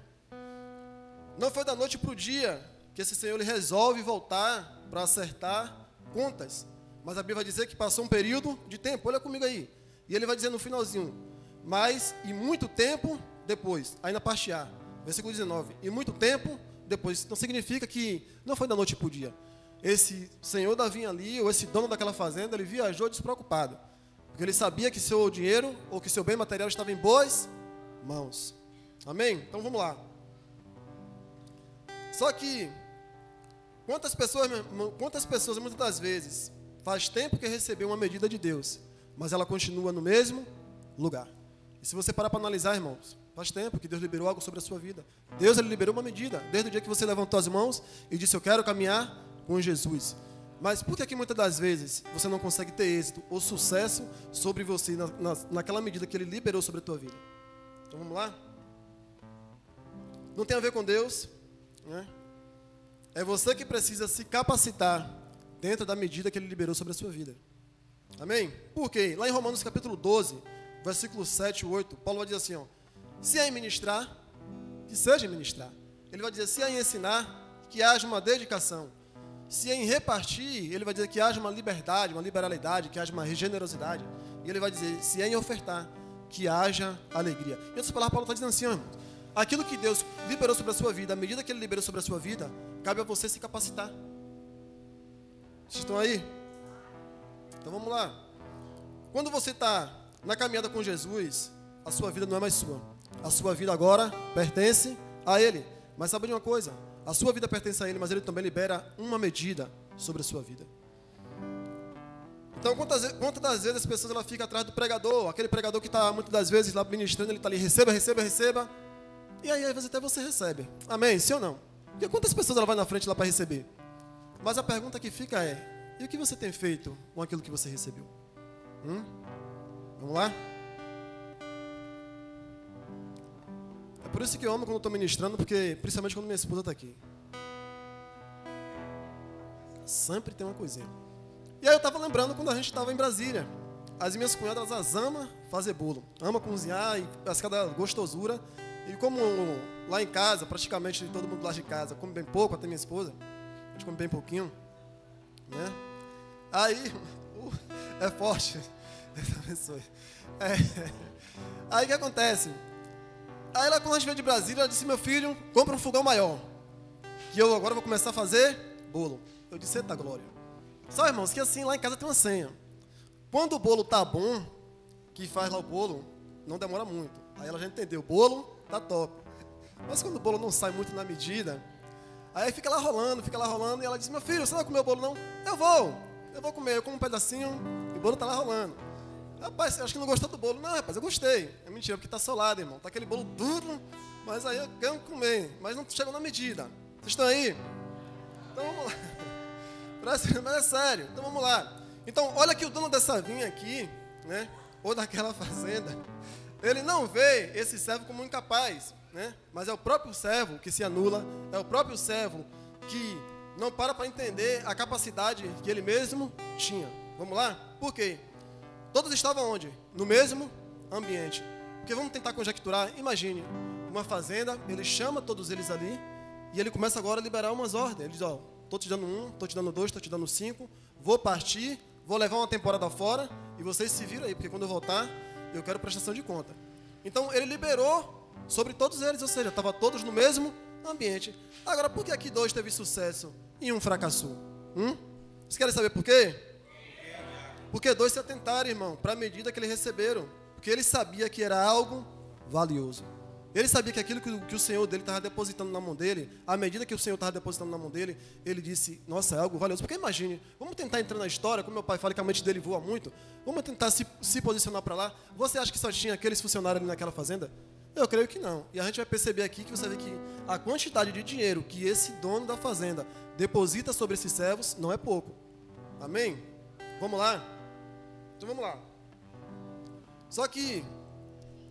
não foi da noite para o dia que esse Senhor ele resolve voltar para acertar contas, mas a Bíblia vai dizer que passou um período de tempo. Olha comigo aí, e ele vai dizer no finalzinho, mas e muito tempo depois, aí na parte A, versículo 19, e muito tempo depois. Então significa que não foi da noite para o dia. Esse senhor Davi ali, ou esse dono daquela fazenda, ele viajou despreocupado, porque ele sabia que seu dinheiro ou que seu bem material estava em boas mãos. Amém? Então vamos lá. Só que quantas pessoas muitas das vezes faz tempo que recebeu uma medida de Deus, mas ela continua no mesmo lugar. E se você parar para analisar, irmãos, faz tempo que Deus liberou algo sobre a sua vida. Deus ele liberou uma medida, desde o dia que você levantou as mãos e disse, eu quero caminhar com Jesus. Mas por que muitas das vezes você não consegue ter êxito ou sucesso sobre você naquela medida que Ele liberou sobre a tua vida? Então vamos lá? Não tem a ver com Deus, né? É você que precisa se capacitar dentro da medida que Ele liberou sobre a sua vida. Amém? Por quê? Lá em Romanos capítulo 12, versículo 7 e 8, Paulo vai dizer assim, ó, se é em ministrar, que seja em ministrar. Ele vai dizer, se é em ensinar, que haja uma dedicação. Se é em repartir, ele vai dizer que haja uma liberdade, uma liberalidade, que haja uma generosidade. E ele vai dizer, se é em ofertar, que haja alegria. Em outras palavras, Paulo está dizendo assim, ó, irmãos, aquilo que Deus liberou sobre a sua vida, à medida que Ele liberou sobre a sua vida, cabe a você se capacitar. Vocês estão aí? Então vamos lá. Quando você está na caminhada com Jesus, a sua vida não é mais sua. A sua vida agora pertence a Ele. Mas sabe de uma coisa? A sua vida pertence a Ele, mas Ele também libera uma medida sobre a sua vida. Então, quantas das vezes as pessoas ela ficam atrás do pregador, aquele pregador que está muitas das vezes lá ministrando, ele está ali, receba, receba, receba, e aí às vezes até você recebe. Amém? Sim ou não? Porque quantas pessoas ela vai na frente lá para receber? Mas a pergunta que fica é, e o que você tem feito com aquilo que você recebeu? Vamos lá? É por isso que eu amo quando eu estou ministrando, porque principalmente quando minha esposa está aqui. Sempre tem uma coisinha. E aí eu estava lembrando quando a gente estava em Brasília. As minhas cunhadas, elas amam fazer bolo. Amam cozinhar e cada gostosura. E como lá em casa, praticamente todo mundo lá de casa come bem pouco, até minha esposa, a gente come bem pouquinho, né? Aí, é forte. Deus abençoe. Aí o que acontece? Aí ela, quando a gente veio de Brasília, ela disse: meu filho, compra um fogão maior, que eu agora vou começar a fazer bolo. Eu disse: eita glória. Só, irmãos, que assim, lá em casa tem uma senha. Quando o bolo tá bom, que faz lá o bolo, não demora muito. Aí ela já entendeu, o bolo tá top. Mas quando o bolo não sai muito na medida, aí fica lá rolando, e ela diz: meu filho, você não vai comer o bolo não? Eu vou comer, eu como um pedacinho, e o bolo tá lá rolando. Rapaz, acho que não gostou do bolo. Não, rapaz, eu gostei. É mentira, porque tá solado, irmão. Tá aquele bolo duro, mas aí eu quero comer. Mas não chegou na medida. Vocês estão aí? Então vamos lá. Mas é sério, então vamos lá. Então, olha que o dono dessa vinha aqui, né, ou daquela fazenda, ele não vê esse servo como incapaz, né, mas é o próprio servo que se anula, é o próprio servo que não para entender a capacidade que ele mesmo tinha. Vamos lá? Por quê? Todos estavam onde? No mesmo ambiente. Porque vamos tentar conjecturar. Imagine, uma fazenda, ele chama todos eles ali e ele começa agora a liberar umas ordens. Ele diz: ó, estou te dando 1, estou te dando 2, estou te dando 5, vou partir, vou levar uma temporada fora e vocês se viram aí, porque quando eu voltar, eu quero prestação de conta. Então, ele liberou sobre todos eles, ou seja, estavam todos no mesmo ambiente. Agora, por que aqui 2 teve sucesso e 1 fracassou? Vocês querem saber por quê? Porque 2 se atentaram, irmão, para a medida que eles receberam. Porque ele sabia que era algo valioso. Ele sabia que aquilo que o Senhor dele estava depositando na mão dele, à medida que o Senhor estava depositando na mão dele, ele disse: nossa, é algo valioso. Porque imagine, vamos tentar entrar na história, como meu pai fala que a mente dele voa muito, vamos tentar se posicionar para lá. Você acha que só tinha aqueles funcionários ali naquela fazenda? Eu creio que não. E a gente vai perceber aqui que você vê que a quantidade de dinheiro que esse dono da fazenda deposita sobre esses servos não é pouco. Amém? Vamos lá? Então vamos lá. Só que,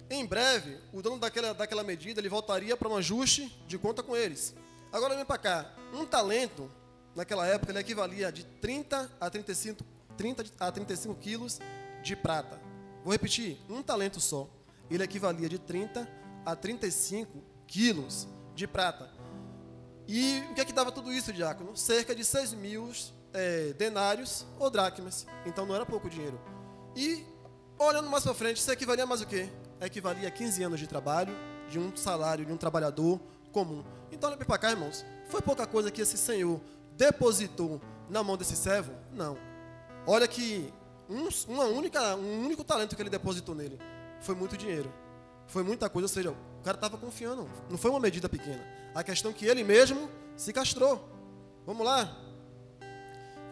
em breve, o dono daquela medida, ele voltaria para um ajuste de conta com eles. Agora vem para cá. Um talento, naquela época, ele equivalia de 30 a 35 quilos de prata. Vou repetir, um talento só. Ele equivalia de 30 a 35 quilos de prata. E o que é que dava tudo isso, diácono? Cerca de 6.000 denários ou dracmas. Então não era pouco dinheiro. E, olhando mais para frente, isso equivalia a mais o quê? Equivalia a 15 anos de trabalho, de um salário de um trabalhador comum. Então, olha para cá, irmãos. Foi pouca coisa que esse Senhor depositou na mão desse servo? Não. Olha que um único talento que ele depositou nele foi muito dinheiro. Foi muita coisa, ou seja, o cara estava confiando. Não foi uma medida pequena. A questão é que ele mesmo se castrou. Vamos lá?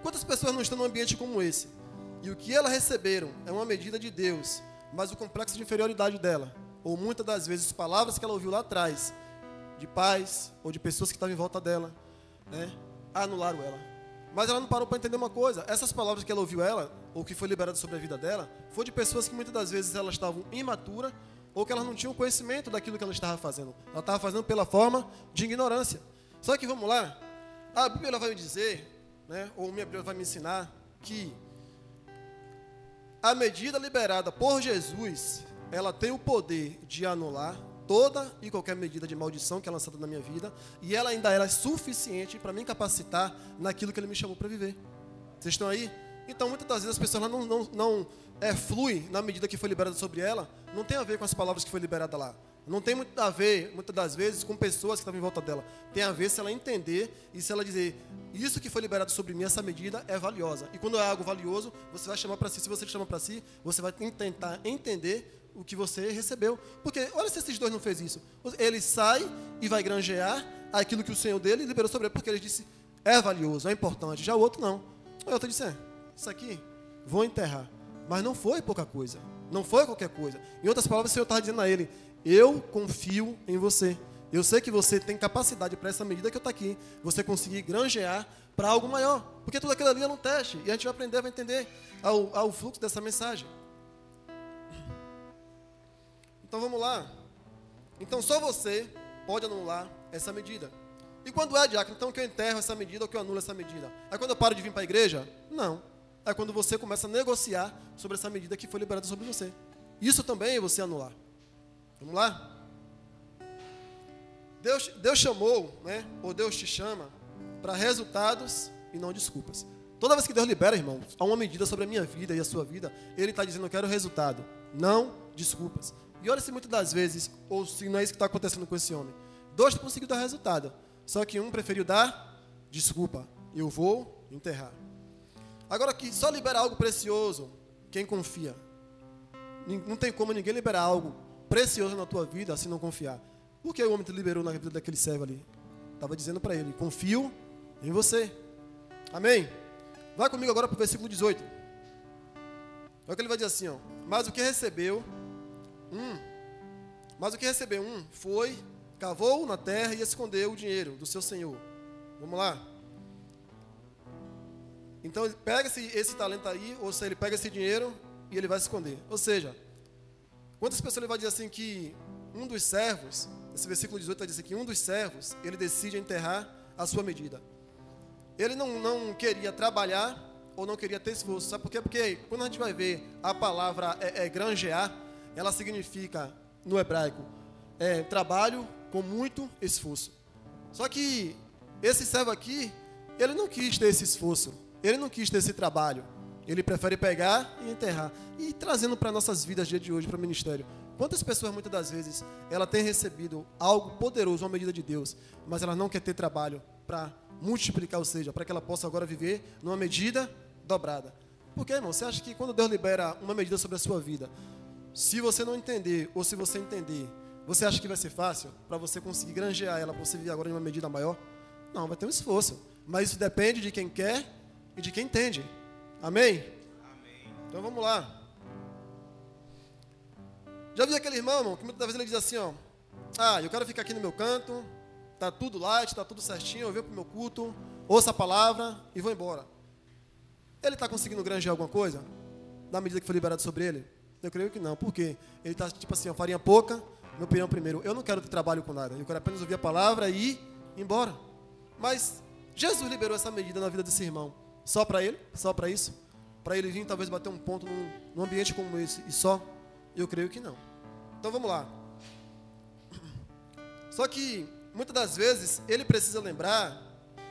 Quantas pessoas não estão num ambiente como esse? E o que elas receberam é uma medida de Deus, mas o complexo de inferioridade dela, ou muitas das vezes palavras que ela ouviu lá atrás, de pais ou de pessoas que estavam em volta dela, né, anularam ela. Mas ela não parou para entender uma coisa: essas palavras que ela ouviu ou que foi liberada sobre a vida dela, foi de pessoas que muitas das vezes elas estavam imaturas, ou que elas não tinham conhecimento daquilo que ela estava fazendo. Ela estava fazendo pela forma de ignorância. Só que vamos lá, a Bíblia vai me dizer, né, ou minha Bíblia vai me ensinar, que a medida liberada por Jesus, ela tem o poder de anular toda e qualquer medida de maldição que é lançada na minha vida, e ela ainda era suficiente para me capacitar naquilo que ele me chamou para viver. Vocês estão aí? Então, muitas das vezes as pessoas não fluem na medida que foi liberada sobre ela, não tem a ver com as palavras que foi liberada lá. Não tem muito a ver, muitas das vezes, com pessoas que estavam em volta dela. Tem a ver se ela entender e se ela dizer: isso que foi liberado sobre mim, essa medida é valiosa. E quando é algo valioso, você vai chamar para si. Se você chama para si, você vai tentar entender o que você recebeu. Porque, olha se esses 2 não fez isso. Ele sai e vai granjear aquilo que o Senhor dele liberou sobre ele, porque ele disse: é valioso, é importante. Já o outro não. O outro disse: isso aqui, vou enterrar. Mas não foi pouca coisa. Não foi qualquer coisa. Em outras palavras, o Senhor estava dizendo a ele: eu confio em você. Eu sei que você tem capacidade para essa medida que eu estou aqui. Você conseguir granjear para algo maior. Porque tudo aquilo ali é um teste. E a gente vai aprender, vai entender ao fluxo dessa mensagem. Então vamos lá. Então só você pode anular essa medida. E quando é, diácono, então que eu enterro essa medida ou que eu anulo essa medida? É quando eu paro de vir para a igreja? Não. É quando você começa a negociar sobre essa medida que foi liberada sobre você. Isso também é você anular. Vamos lá? Deus chamou, né? Ou Deus te chama para resultados e não desculpas. Toda vez que Deus libera, irmão, há uma medida sobre a minha vida e a sua vida, Ele está dizendo, eu quero resultado, não desculpas. E olha se muitas das vezes, ou se não é isso que está acontecendo com esse homem. 2 conseguiu dar resultado, só que um preferiu dar desculpa. Eu vou enterrar. Agora que só libera algo precioso, quem confia. Não tem como ninguém liberar algo precioso na tua vida se não confiar. Por que o homem te liberou na vida daquele servo ali? Estava dizendo para ele, confio em você. Amém? Vai comigo agora para o versículo 18. Olha o que ele vai dizer assim, ó. Mas o que recebeu foi, cavou na terra e escondeu o dinheiro do seu senhor. Vamos lá. Então ele pega esse talento aí, ou seja, ele pega esse dinheiro e ele vai esconder. Ou seja, quantas pessoas ele vai dizer assim que um dos servos, esse versículo 18 vai dizer que um dos servos, ele decide enterrar a sua medida. Ele não queria trabalhar ou não queria ter esforço. Sabe por quê? Porque quando a gente vai ver a palavra granjear, ela significa, no hebraico, trabalho com muito esforço. Só que esse servo aqui, ele não quis ter esse esforço. Ele não quis ter esse trabalho. Ele prefere pegar e enterrar. E trazendo para nossas vidas, dia de hoje, para o ministério. Quantas pessoas, muitas das vezes, ela tem recebido algo poderoso, uma medida de Deus, mas ela não quer ter trabalho para multiplicar, ou seja, para que ela possa agora viver numa medida dobrada. Por quê, irmão? Você acha que quando Deus libera uma medida sobre a sua vida, se você não entender, ou se você entender, você acha que vai ser fácil para você conseguir granjear ela, para você viver agora em uma medida maior? Não, vai ter um esforço. Mas isso depende de quem quer e de quem entende. Amém? Amém. Então vamos lá. Já viu aquele irmão, que muitas vezes ele diz assim, ó, eu quero ficar aqui no meu canto, tá tudo light, tá tudo certinho, eu venho pro meu culto, ouço a palavra e vou embora. Ele está conseguindo granjear alguma coisa? Na medida que foi liberado sobre ele? Eu creio que não. Por quê? Ele está tipo assim, farinha pouca, meu pirão primeiro. Eu não quero ter trabalho com nada, eu quero apenas ouvir a palavra e ir embora. Mas Jesus liberou essa medida na vida desse irmão. Só para ele? Só para isso? Para ele vir talvez bater um ponto num ambiente como esse e só? Eu creio que não. Então vamos lá. Só que muitas das vezes ele precisa lembrar,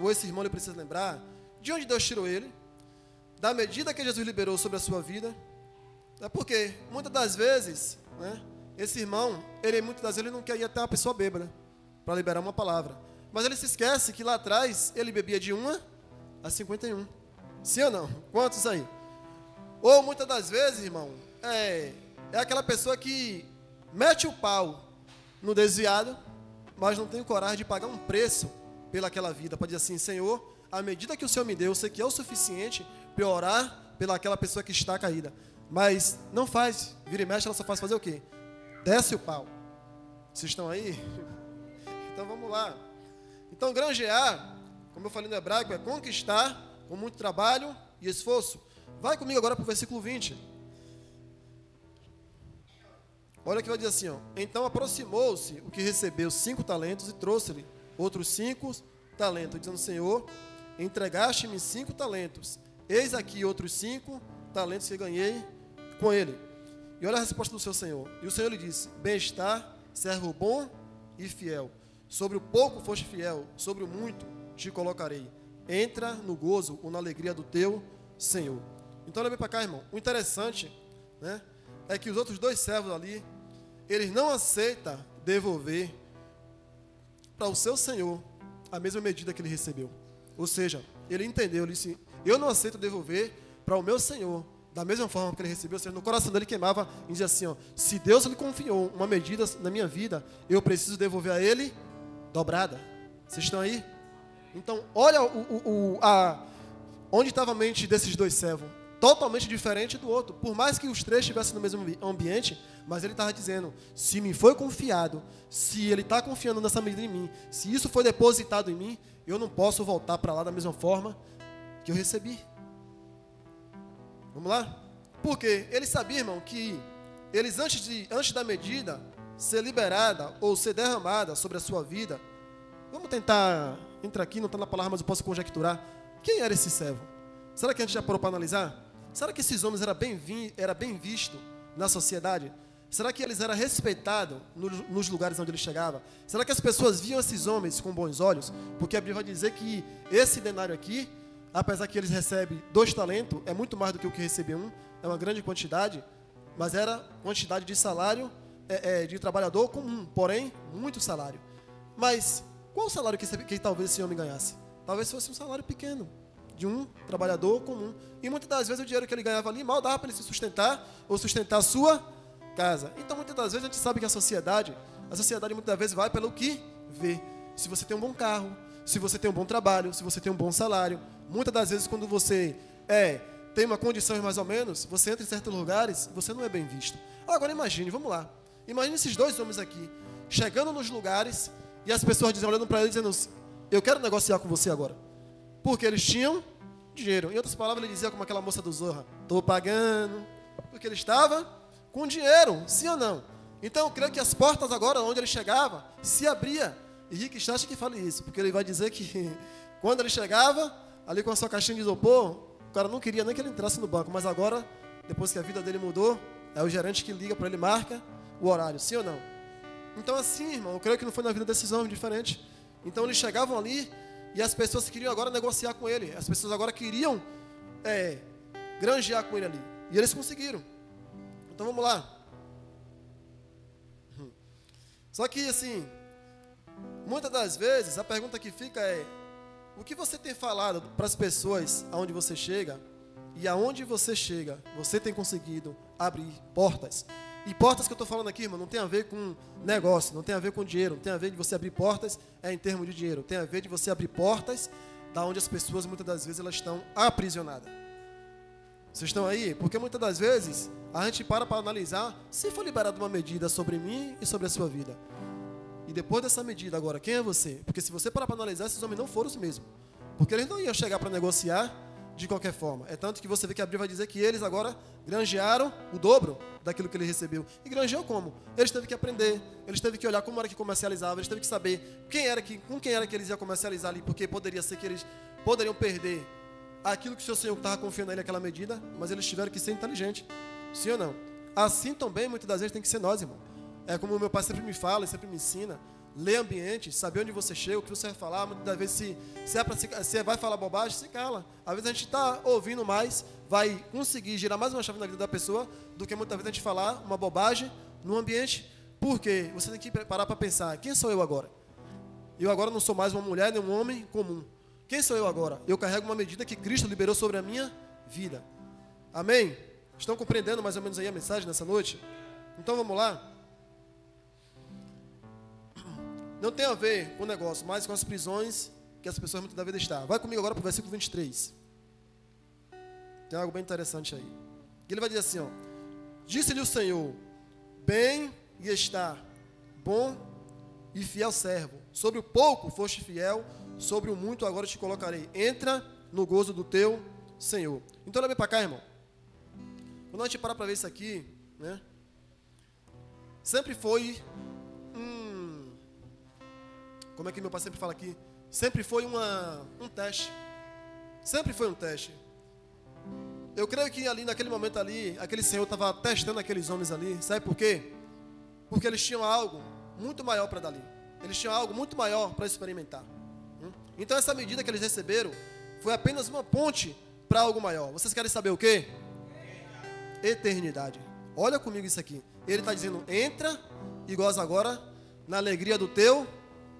ou esse irmão ele precisa lembrar, de onde Deus tirou ele, da medida que Jesus liberou sobre a sua vida. É porque muitas das vezes, né, esse irmão, muitas das vezes ele não quer ir até uma pessoa bêbada para liberar uma palavra. Mas ele se esquece que lá atrás ele bebia de 1 a 51. Sim ou não? Quantos aí? Ou muitas das vezes, irmão, é aquela pessoa que mete o pau no desviado, mas não tem coragem de pagar um preço pelaquela vida, para dizer assim, Senhor, a medida que o Senhor me deu, eu sei que é o suficiente para eu orar pelaquela pessoa que está caída. Mas não faz, vira e mexe, ela só faz fazer o quê? Desce o pau. Vocês estão aí? Então vamos lá. Então granjear, como eu falei no hebraico, é conquistar com muito trabalho e esforço. Vai comigo agora para o versículo 20. Olha que vai dizer assim, ó. Então aproximou-se o que recebeu 5 talentos e trouxe-lhe outros 5 talentos, dizendo, Senhor, entregaste-me 5 talentos. Eis aqui outros 5 talentos que ganhei com ele. E olha a resposta do seu Senhor. E o Senhor lhe disse, bem-estar, servo bom e fiel. Sobre o pouco foste fiel, sobre o muito te colocarei. Entra no gozo ou na alegria do teu Senhor. Então olha bem para cá, irmão. O interessante, né, é que os outros 2 servos ali, eles não aceitam devolver para o seu Senhor a mesma medida que ele recebeu. Ou seja, ele entendeu, ele disse, eu não aceito devolver para o meu Senhor da mesma forma que ele recebeu. Ou seja, no coração dele queimava e dizia assim, ó, se Deus lhe confiou uma medida na minha vida, eu preciso devolver a ele dobrada. Vocês estão aí? Então, olha onde estava a mente desses 2 servos. Totalmente diferente do outro. Por mais que os 3 estivessem no mesmo ambiente, mas ele estava dizendo, se me foi confiado, se ele está confiando nessa medida em mim, se isso foi depositado em mim, eu não posso voltar para lá da mesma forma que eu recebi. Vamos lá? Porque ele sabia, irmão, que eles antes da medida ser liberada ou ser derramada sobre a sua vida, Vamos tentar entrar aqui, não está na palavra, mas eu posso conjecturar. Quem era esse servo? Será que a gente já parou para analisar? Será que esses homens eram bem vistos na sociedade? Será que eles eram respeitados nos lugares onde eles chegavam? Será que as pessoas viam esses homens com bons olhos? Porque a Bíblia vai dizer que esse denário aqui, apesar que eles recebem 2 talentos, é muito mais do que o que recebeu um, é uma grande quantidade, mas era quantidade de salário de trabalhador comum, porém, muito salário. Mas qual o salário que talvez esse homem ganhasse? Talvez fosse um salário pequeno, de um trabalhador comum. E muitas das vezes o dinheiro que ele ganhava ali mal dava para ele se sustentar ou sustentar a sua casa. Então muitas das vezes a gente sabe que a sociedade muitas das vezes vai pelo que vê. Se você tem um bom carro, se você tem um bom trabalho, se você tem um bom salário, muitas das vezes quando você tem uma condição mais ou menos, você entra em certos lugares, você não é bem visto. Agora imagine, vamos lá. Imagine esses 2 homens aqui, chegando nos lugares e as pessoas dizendo, olhando para eles, dizendo, eu quero negociar com você agora. Porque eles tinham dinheiro. Em outras palavras, ele dizia como aquela moça do Zorra, estou pagando. Porque ele estava com dinheiro, sim ou não? Então eu creio que as portas agora, onde ele chegava, se abria. E Rick Stache que fala isso, porque ele vai dizer que quando ele chegava, ali com a sua caixinha de isopor, o cara não queria nem que ele entrasse no banco. Mas agora, depois que a vida dele mudou, é o gerente que liga para ele, marca o horário, sim ou não? Então assim, irmão, eu creio que não foi na vida desses homens diferente. Então eles chegavam ali e as pessoas queriam agora negociar com ele. As pessoas agora queriam granjear com ele ali. E eles conseguiram. Então vamos lá. Só que assim, muitas das vezes a pergunta que fica é: o que você tem falado para as pessoas aonde você chega? E aonde você chega, você tem conseguido abrir portas? E portas que eu estou falando aqui, irmão, não tem a ver com negócio, não tem a ver com dinheiro, não tem a ver de você abrir portas em termos de dinheiro, tem a ver de você abrir portas da onde as pessoas, muitas das vezes, elas estão aprisionadas. Vocês estão aí? Porque muitas das vezes a gente para analisar se foi liberada uma medida sobre mim e sobre a sua vida. E depois dessa medida agora, quem é você? Porque se você parar para analisar, esses homens não foram os mesmos. Porque eles não iam chegar para negociar de qualquer forma. É tanto que você vê que a Bíblia vai dizer que eles agora granjearam o dobro daquilo que ele recebeu. E granjeou como? Eles teve que aprender, eles teve que olhar como era que comercializava, eles teve que saber com quem era que eles iam comercializar ali, porque poderia ser que eles poderiam perder aquilo que o seu Senhor estava confiando nele naquela medida, mas eles tiveram que ser inteligentes. Sim ou não? Assim também, muitas das vezes, tem que ser nós, irmão. É como o meu pai sempre me fala e sempre me ensina. Ler ambiente, saber onde você chega, o que você vai falar. Muitas das vezes, se vai falar bobagem, se cala. Às vezes a gente está ouvindo mais, vai conseguir girar mais uma chave na vida da pessoa, do que muitas vezes a gente falar uma bobagem no ambiente. Por quê? Você tem que parar para pensar: quem sou eu agora? Eu agora não sou mais uma mulher nem um homem comum. Quem sou eu agora? Eu carrego uma medida que Cristo liberou sobre a minha vida. Amém? Estão compreendendo mais ou menos aí a mensagem nessa noite? Então vamos lá. Não tem a ver com o negócio, mas com as prisões que as pessoas muitas da vida estão. Vai comigo agora para o versículo 23. Tem algo bem interessante aí. Ele vai dizer assim, ó: disse-lhe o Senhor: bem e está, bom e fiel servo. Sobre o pouco foste fiel, sobre o muito agora te colocarei. Entra no gozo do teu Senhor. Então olha bem para cá, irmão. Quando a gente parar para ver isso aqui, né? Sempre foi como é que meu pai sempre fala aqui? Sempre foi um teste. Sempre foi um teste. Eu creio que ali, naquele momento ali, aquele Senhor estava testando aqueles homens ali. Sabe por quê? Porque eles tinham algo muito maior para dar ali. Eles tinham algo muito maior para experimentar. Então essa medida que eles receberam foi apenas uma ponte para algo maior. Vocês querem saber o quê? Eternidade. Olha comigo isso aqui. Ele está dizendo: entra e goza agora na alegria do teu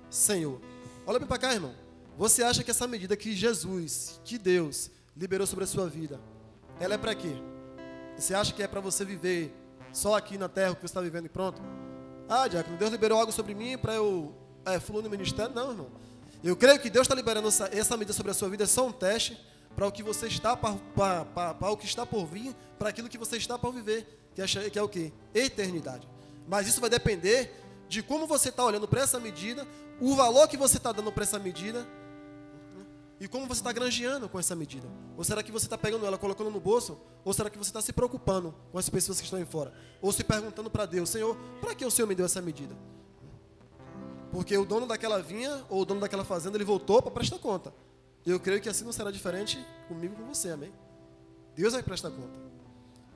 Senhor. Olha bem para cá, irmão. Você acha que essa medida que Jesus, que Deus liberou sobre a sua vida, ela é para quê? Você acha que é para você viver só aqui na terra o que você está vivendo e pronto? Ah, Diácono, Deus liberou algo sobre mim para eu fluir no ministério? Não, irmão. Eu creio que Deus está liberando essa medida sobre a sua vida, é só um teste para o que você está para o que está por vir, para aquilo que você está por viver, que é o quê? Eternidade. Mas isso vai depender de como você está olhando para essa medida, o valor que você está dando para essa medida e como você está granjeando com essa medida. Ou será que você está pegando ela, colocando no bolso? Ou será que você está se preocupando com as pessoas que estão aí fora? Ou se perguntando para Deus: Senhor, para que o Senhor me deu essa medida? Porque o dono daquela vinha, ou o dono daquela fazenda, ele voltou para prestar conta. Eu creio que assim não será diferente comigo e com você, amém? Deus vai prestar conta.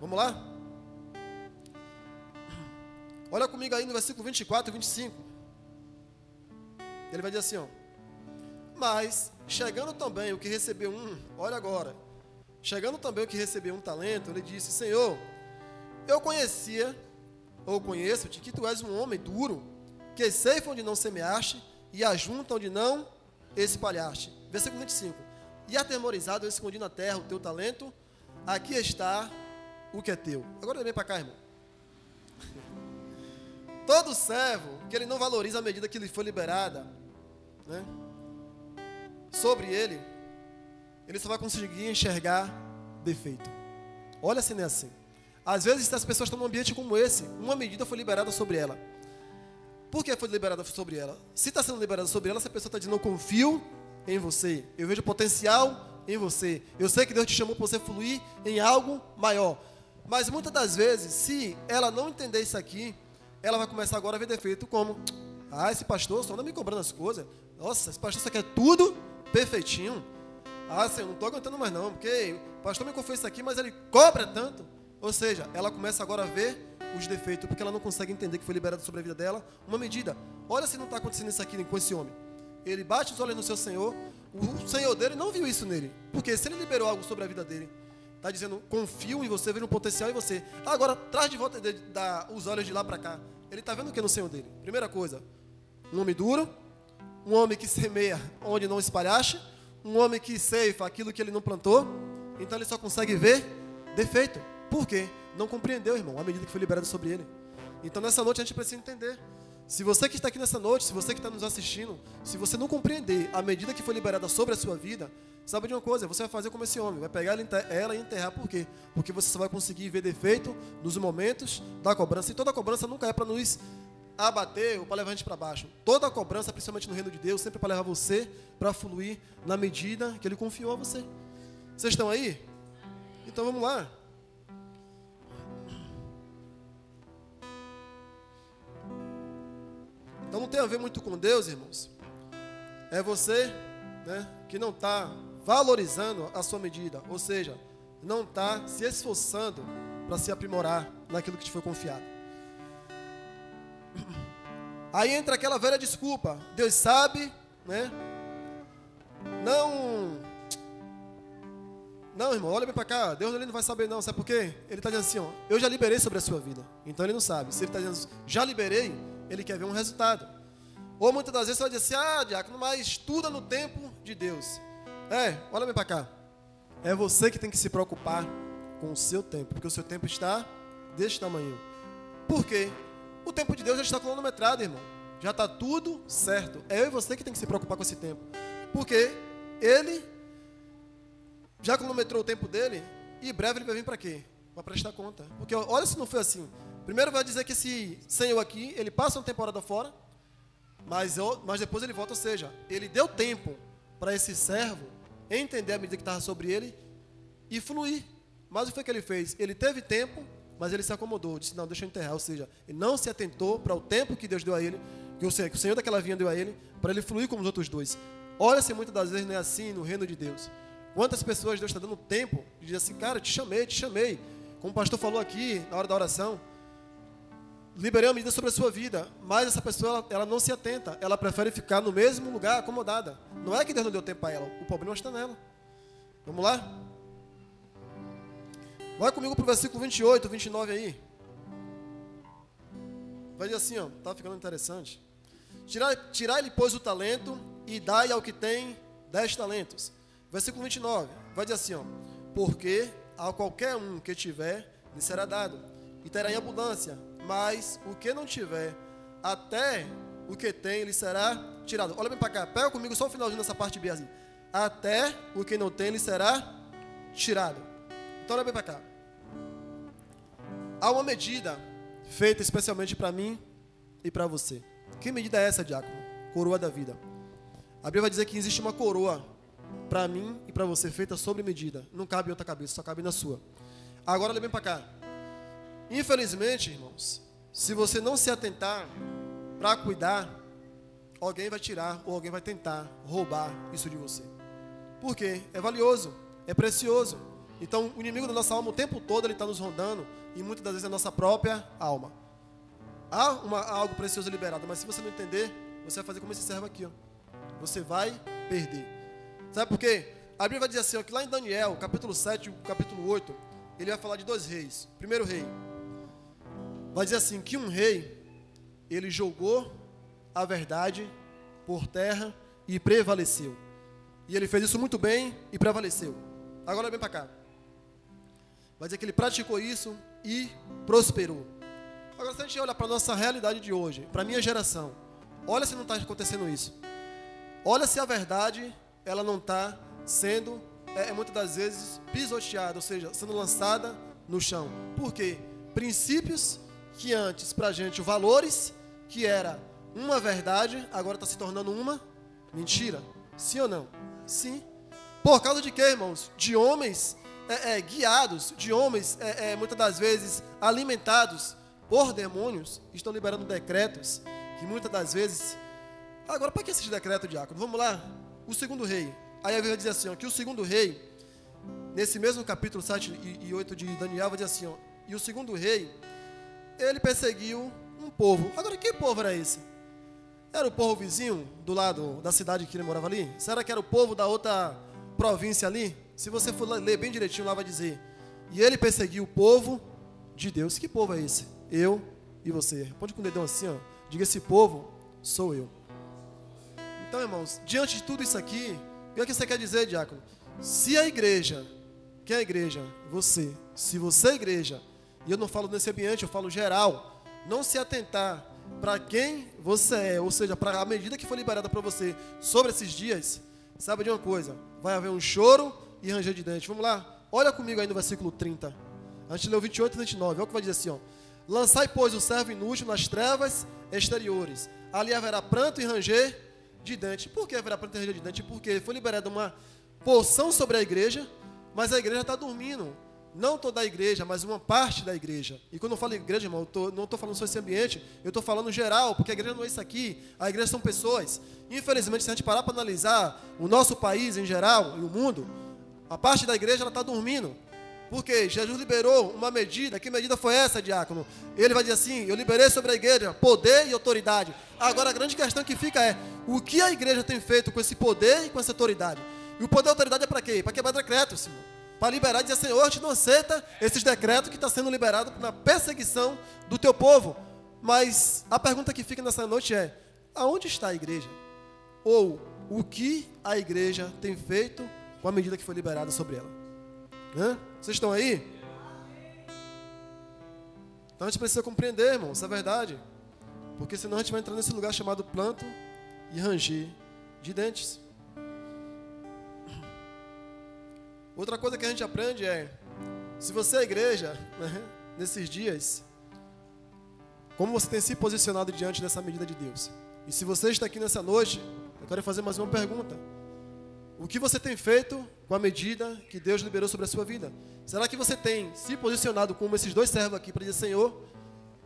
Vamos lá? Olha comigo aí no versículo 24 e 25. Ele vai dizer assim, ó. Mas, chegando também o que recebeu olha agora. Chegando também o que recebeu um talento, ele disse, Senhor, eu conheço-te que tu és um homem duro, que ceifa onde não semeaste e ajunta onde não espalhaste. Versículo 25. E atemorizado eu escondi na terra o teu talento, aqui está o que é teu. Agora vem para cá, irmão. Todo servo que ele não valoriza a medida que lhe foi liberada, né, sobre ele só vai conseguir enxergar defeito. Olha se não é assim. Às vezes as pessoas estão num ambiente como esse, uma medida foi liberada sobre ela. Por que foi liberada sobre ela? Se está sendo liberada sobre ela, essa pessoa está dizendo, eu confio em você, eu vejo potencial em você, eu sei que Deus te chamou para você fluir em algo maior. Mas muitas das vezes, se ela não entender isso aqui, ela vai começar agora a ver defeito como, esse pastor só anda me cobrando as coisas, nossa, esse pastor só quer tudo perfeitinho, Senhor, não estou aguentando mais não, porque o pastor me confiou isso aqui, mas ele cobra tanto. Ou seja, ela começa agora a ver os defeitos, porque ela não consegue entender que foi liberado sobre a vida dela uma medida. Olha se não está acontecendo isso aqui com esse homem. Ele bate os olhos no seu Senhor, o Senhor dele não viu isso nele, porque se ele liberou algo sobre a vida dele, está dizendo, confio em você, vendo um potencial em você. Agora, traz de volta os olhos de lá para cá. Ele está vendo o que no Senhor dele? Primeira coisa, um homem duro, um homem que semeia onde não espalhaste, um homem que ceifa aquilo que ele não plantou, então ele só consegue ver defeito. Por quê? Não compreendeu, irmão, a medida que foi liberada sobre ele. Então nessa noite a gente precisa entender. Se você que está aqui nessa noite, se você que está nos assistindo, se você não compreender a medida que foi liberada sobre a sua vida, sabe de uma coisa, você vai fazer como esse homem, vai pegar ela e enterrar. Por quê? Porque você só vai conseguir ver defeito nos momentos da cobrança. E toda cobrança nunca é para nos abater ou para levar a gente para baixo. Toda cobrança, principalmente no reino de Deus, sempre é para levar você para fluir na medida que Ele confiou a você. Vocês estão aí? Então vamos lá. Então não tem a ver muito com Deus, irmãos. É você, né, que não está valorizando a sua medida. Ou seja, não está se esforçando para se aprimorar naquilo que te foi confiado. Aí entra aquela velha desculpa. Deus sabe, né? Não, irmão, olha bem para cá. Deus ele não vai saber não. Sabe por quê? Ele está dizendo assim, ó, eu já liberei sobre a sua vida. Então ele não sabe. Se ele está dizendo, já liberei, ele quer ver um resultado. Ou muitas das vezes você vai dizer assim, diácono, mas estuda no tempo de Deus. Olha bem para cá. É você que tem que se preocupar com o seu tempo, porque o seu tempo está deste tamanho. Por quê? O tempo de Deus já está cronometrado, irmão. Já está tudo certo. É eu e você que tem que se preocupar com esse tempo. Porque Ele já cronometrou o tempo dele e em breve Ele vai vir para quê? Para prestar conta. Porque olha se não foi assim. Primeiro vai dizer que esse Senhor aqui, ele passa uma temporada fora, mas depois ele volta. Ou seja, ele deu tempo para esse servo entender a medida que estava sobre ele e fluir. Mas o que foi que ele fez? Ele teve tempo, mas ele se acomodou, disse, não, deixa eu enterrar. Ou seja, ele não se atentou para o tempo que Deus deu a ele, que o Senhor daquela vinha deu a ele, para ele fluir como os outros dois. Olha se muitas das vezes não é assim no reino de Deus. Quantas pessoas Deus está dando tempo de dizer assim, cara, eu te chamei. Como o pastor falou aqui, na hora da oração, liberei uma medida sobre a sua vida, mas essa pessoa, ela não se atenta, ela prefere ficar no mesmo lugar, acomodada. Não é que Deus não deu tempo para ela, o problema está nela. Vamos lá? Vai comigo para o versículo 28, 29 aí. Vai dizer assim, ó, tá ficando interessante. Tirai-lhe, pois, o talento e dai ao que tem 10 talentos. Versículo 29, vai dizer assim, ó, porque a qualquer um que tiver, lhe será dado, e terá em abundância, mas o que não tiver, até o que tem, lhe será tirado. Olha bem para cá, pega comigo só o finalzinho dessa parte B, assim. Até o que não tem, lhe será tirado. Então olha bem para cá. Há uma medida feita especialmente para mim e para você. Que medida é essa, diácono? Coroa da vida. A Bíblia vai dizer que existe uma coroa para mim e para você, feita sobre medida. Não cabe em outra cabeça, só cabe na sua. Agora olha bem para cá. Infelizmente, irmãos, se você não se atentar para cuidar alguém vai tirar ou alguém vai tentar roubar isso de você. Por quê? É valioso, é precioso. Então, o inimigo da nossa alma, o tempo todo, ele está nos rondando, e muitas das vezes é a nossa própria alma. Há algo precioso liberado, mas se você não entender, você vai fazer como esse servo aqui, ó. Você vai perder. Sabe por quê? A Bíblia vai dizer assim, ó, que lá em Daniel, capítulo 7 e capítulo 8, ele vai falar de dois reis. Primeiro rei, vai dizer assim, que um rei, ele jogou a verdade por terra e prevaleceu. E ele fez isso muito bem e prevaleceu. Agora olha bem para cá. Vai dizer que ele praticou isso e prosperou. Agora se a gente olhar para a nossa realidade de hoje, para a minha geração, olha se não está acontecendo isso. Olha se a verdade, ela não está sendo, muitas das vezes, pisoteada, ou seja, sendo lançada no chão. Por quê? Princípios que antes, para a gente, valores, que era uma verdade, agora está se tornando uma mentira. Sim ou não? Sim. Por causa de quê, irmãos? De homens guiados, de homens, muitas das vezes, alimentados por demônios, estão liberando decretos, que muitas das vezes... Agora, para que esse decreto, diácono? Vamos lá. O segundo rei. Aí a Bíblia vai dizer assim, ó, que o segundo rei, nesse mesmo capítulo 7 e 8 de Daniel, vai dizer assim, ó, e o segundo rei, ele perseguiu um povo. Agora, que povo era esse? Era o povo vizinho, do lado da cidade que ele morava ali? Será que era o povo da outra província ali? Se você for ler bem direitinho, lá vai dizer, e ele perseguiu o povo de Deus. Que povo é esse? Eu e você. Responde com o dedão assim, ó, diga, esse povo sou eu. Então, irmãos, diante de tudo isso aqui, o que é que você quer dizer, diácono? Se a igreja, quem é a igreja? Você. Se você é a igreja, e eu não falo nesse ambiente, eu falo geral, não se atentar para quem você é, ou seja, para a medida que foi liberada para você sobre esses dias, sabe de uma coisa? Vai haver um choro e ranger de dente. Vamos lá? Olha comigo aí no versículo 30. A gente leu 28 e 29. Olha o que vai dizer assim, ó. Lançai, pois, o servo inútil nas trevas exteriores. Ali haverá pranto e ranger de dente. Por que haverá pranto e ranger de dente? Porque foi liberada uma porção sobre a igreja, mas a igreja está dormindo. Não toda a igreja, mas uma parte da igreja. E quando eu falo igreja, irmão, não estou falando só esse ambiente, eu estou falando geral, porque a igreja não é isso aqui, a igreja são pessoas. Infelizmente, se a gente parar para analisar o nosso país em geral e o mundo, a parte da igreja está dormindo. Porque Jesus liberou uma medida. Que medida foi essa, diácono? Ele vai dizer assim, eu liberei sobre a igreja poder e autoridade. Agora a grande questão que fica é, o que a igreja tem feito com esse poder e com essa autoridade? E o poder e a autoridade é para quê? Para quebrar decretos, Senhor. Para liberar e dizer, Senhor, a gente não aceita esses decretos que estão sendo liberados na perseguição do teu povo. Mas a pergunta que fica nessa noite é, aonde está a igreja? Ou o que a igreja tem feito com a medida que foi liberada sobre ela? Vocês estão aí? Então a gente precisa compreender, irmão, essa é a verdade. Porque senão a gente vai entrar nesse lugar chamado planto e ranger de dentes. Outra coisa que a gente aprende é, se você é igreja, nesses dias, como você tem se posicionado diante dessa medida de Deus? E se você está aqui nessa noite, eu quero fazer mais uma pergunta. O que você tem feito com a medida que Deus liberou sobre a sua vida? Será que você tem se posicionado como esses dois servos aqui para dizer, Senhor,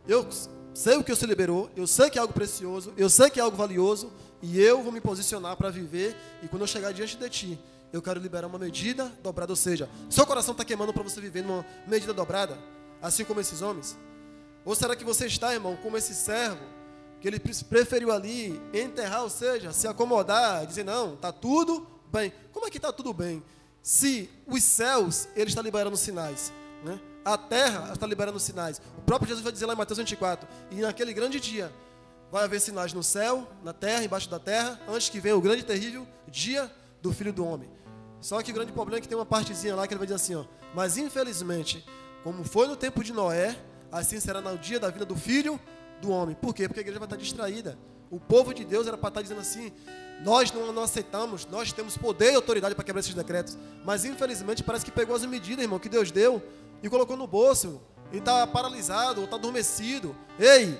eu sei o que você liberou, eu sei que é algo precioso, eu sei que é algo valioso, e eu vou me posicionar para viver, e quando eu chegar diante de Ti, eu quero liberar uma medida dobrada, ou seja, seu coração está queimando para você viver numa medida dobrada, assim como esses homens? Ou será que você está, irmão, como esse servo, que ele preferiu ali enterrar, ou seja, se acomodar, dizer, não, está tudo bem. Como é que está tudo bem? Se os céus, ele está liberando sinais, né? A terra está liberando sinais. O próprio Jesus vai dizer lá em Mateus 24, e naquele grande dia, vai haver sinais no céu, na terra, embaixo da terra, antes que venha o grande e terrível dia do Filho do Homem. Só que o grande problema é que tem uma partezinha lá que ele vai dizer assim, ó, mas infelizmente, como foi no tempo de Noé, assim será no dia da vinda do Filho do Homem. Por quê? Porque a igreja vai estar distraída. O povo de Deus era para estar dizendo assim, nós não aceitamos, nós temos poder e autoridade para quebrar esses decretos. Mas infelizmente parece que pegou as medidas, irmão, que Deus deu e colocou no bolso. E está paralisado, ou está adormecido. Ei,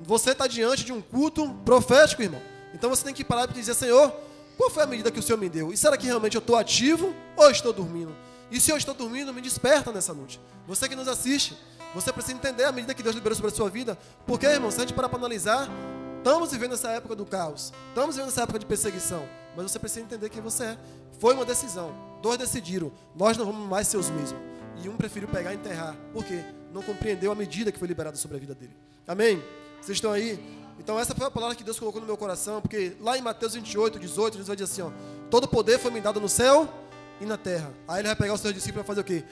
você está diante de um culto profético, irmão. Então você tem que parar e dizer, Senhor, qual foi a medida que o Senhor me deu? E será que realmente eu estou ativo ou estou dormindo? E se eu estou dormindo, me desperta nessa noite. Você que nos assiste, você precisa entender a medida que Deus liberou sobre a sua vida. Porque, irmão, se a gente parar para analisar, Estamos vivendo essa época do caos. Estamos vivendo essa época de perseguição. Mas você precisa entender quem você é. Foi uma decisão. 2 decidiram. Nós não vamos mais ser os mesmos. E um preferiu pegar e enterrar. Por quê? Não compreendeu a medida que foi liberada sobre a vida dele. Amém? Vocês estão aí? Então essa foi a palavra que Deus colocou no meu coração. Porque lá em Mateus 28, 18, Deus vai dizer assim, ó, todo poder foi me dado no céu e na terra. Aí ele vai pegar os seus discípulos e vai fazer o quê?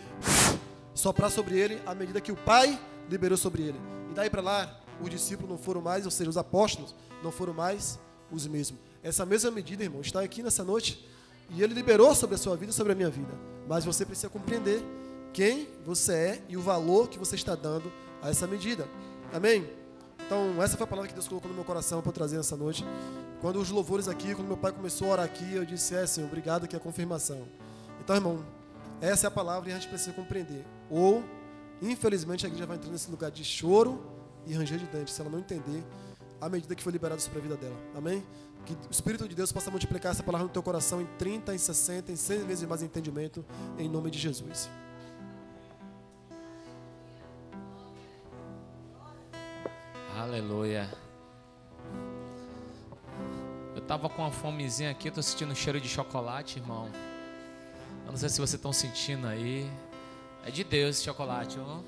Soprar sobre ele à medida que o Pai liberou sobre ele. E daí para lá, os discípulos não foram mais, ou seja, os apóstolos não foram mais os mesmos. Essa mesma medida, irmão, está aqui nessa noite. E ele liberou sobre a sua vida e sobre a minha vida. Mas você precisa compreender quem você é e o valor que você está dando a essa medida. Amém? Então, essa foi a palavra que Deus colocou no meu coração para eu trazer nessa noite. Quando os louvores aqui, quando meu pai começou a orar aqui, eu disse, Senhor, obrigado, que é a confirmação. Então, irmão, essa é a palavra e a gente precisa compreender. Ou, infelizmente, a igreja vai entrar nesse lugar de choro e ranger de dentes, se ela não entender a medida que foi liberada sobre a vida dela. Amém? Que o Espírito de Deus possa multiplicar essa palavra no teu coração em 30, em 60, em 100 vezes mais entendimento, em nome de Jesus. Aleluia. Eu tava com uma fomezinha aqui, eu tô sentindo um cheiro de chocolate, irmão. Eu não sei se vocês estão sentindo aí. É de Deus esse chocolate, ó.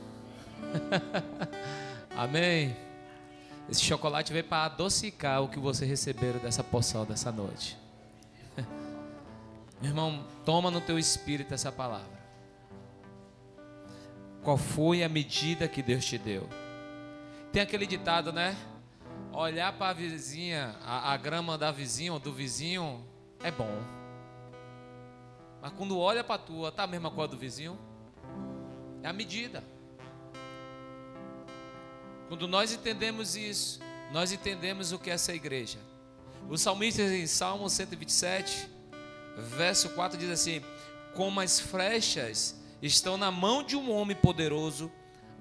Amém. Esse chocolate veio para adocicar o que vocês receberam dessa porção dessa noite. Meu irmão, toma no teu espírito essa palavra. Qual foi a medida que Deus te deu? Tem aquele ditado, né? Olhar para a vizinha, a grama da vizinha ou do vizinho é bom. Mas quando olha para a tua, tá a mesma cor do vizinho? É a medida. Quando nós entendemos isso, nós entendemos o que é essa igreja. O salmista em Salmo 127, verso 4 diz assim: como as flechas estão na mão de um homem poderoso,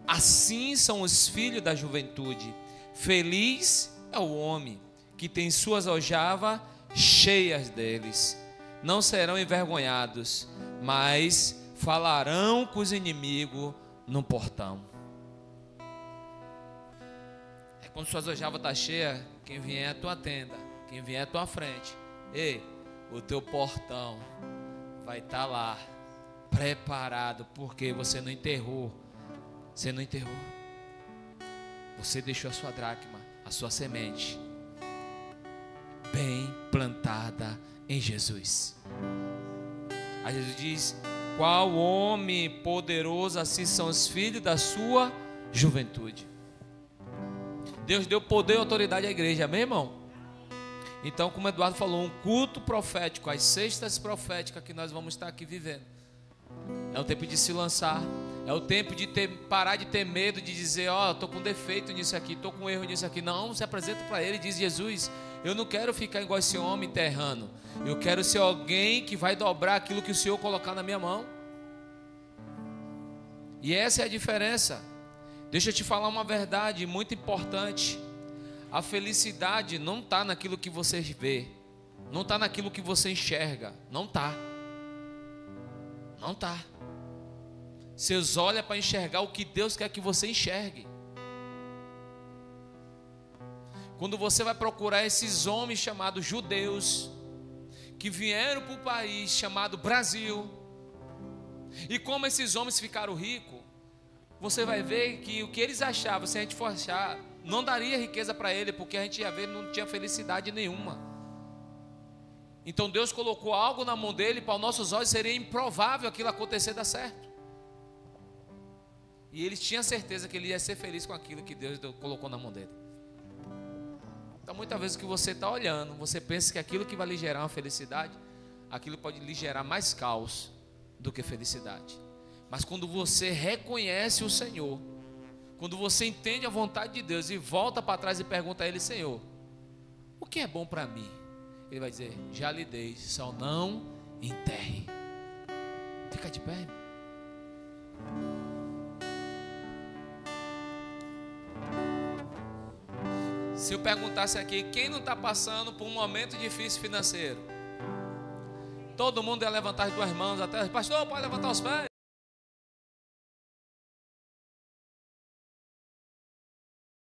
assim são os filhos da juventude. Feliz é o homem que tem suas aljavas cheias deles. Não serão envergonhados, mas falarão com os inimigos no portão. É quando suas aljavas estão cheias, quem vier à tua tenda, quem vier à tua frente, ei, o teu portão vai estar lá, preparado, porque você não enterrou. Você não enterrou. Você deixou a sua dracma, a sua semente, bem plantada em Jesus. Aí Jesus diz: qual homem poderoso assim são os filhos da sua juventude. Deus deu poder e autoridade à igreja, amém, irmão? Então, como o Eduardo falou, um culto profético, as sextas proféticas que nós vamos estar aqui vivendo. É o tempo de se lançar. É o tempo de parar de ter medo, de dizer, ó, estou com defeito nisso aqui, estou com erro nisso aqui. Não, se apresenta para ele e diz: Jesus, eu não quero ficar igual esse homem terrano. Eu quero ser alguém que vai dobrar aquilo que o Senhor colocar na minha mão. E essa é a diferença. Deixa eu te falar uma verdade muito importante. A felicidade não está naquilo que você vê. Não está naquilo que você enxerga. Não está. Não está. Seus olhos é para enxergar o que Deus quer que você enxergue. Quando você vai procurar esses homens chamados judeus, que vieram para o país chamado Brasil, e como esses homens ficaram ricos, você vai ver que o que eles achavam, se a gente for achar, não daria riqueza para ele, porque a gente ia ver, não tinha felicidade nenhuma. Então Deus colocou algo na mão dele, para os nossos olhos seria improvável aquilo acontecer e dar certo. E eles tinham certeza que ele ia ser feliz com aquilo que Deus colocou na mão dele. Então muitas vezes o que você está olhando, você pensa que aquilo que vai lhe gerar uma felicidade, aquilo pode lhe gerar mais caos do que felicidade. Mas quando você reconhece o Senhor, quando você entende a vontade de Deus e volta para trás e pergunta a Ele: Senhor, o que é bom para mim? Ele vai dizer: já lhe dei, só não enterre. Fica de pé. Se eu perguntasse aqui, quem não está passando por um momento difícil financeiro? Todo mundo ia levantar as duas mãos, até pastor, pode levantar os pés.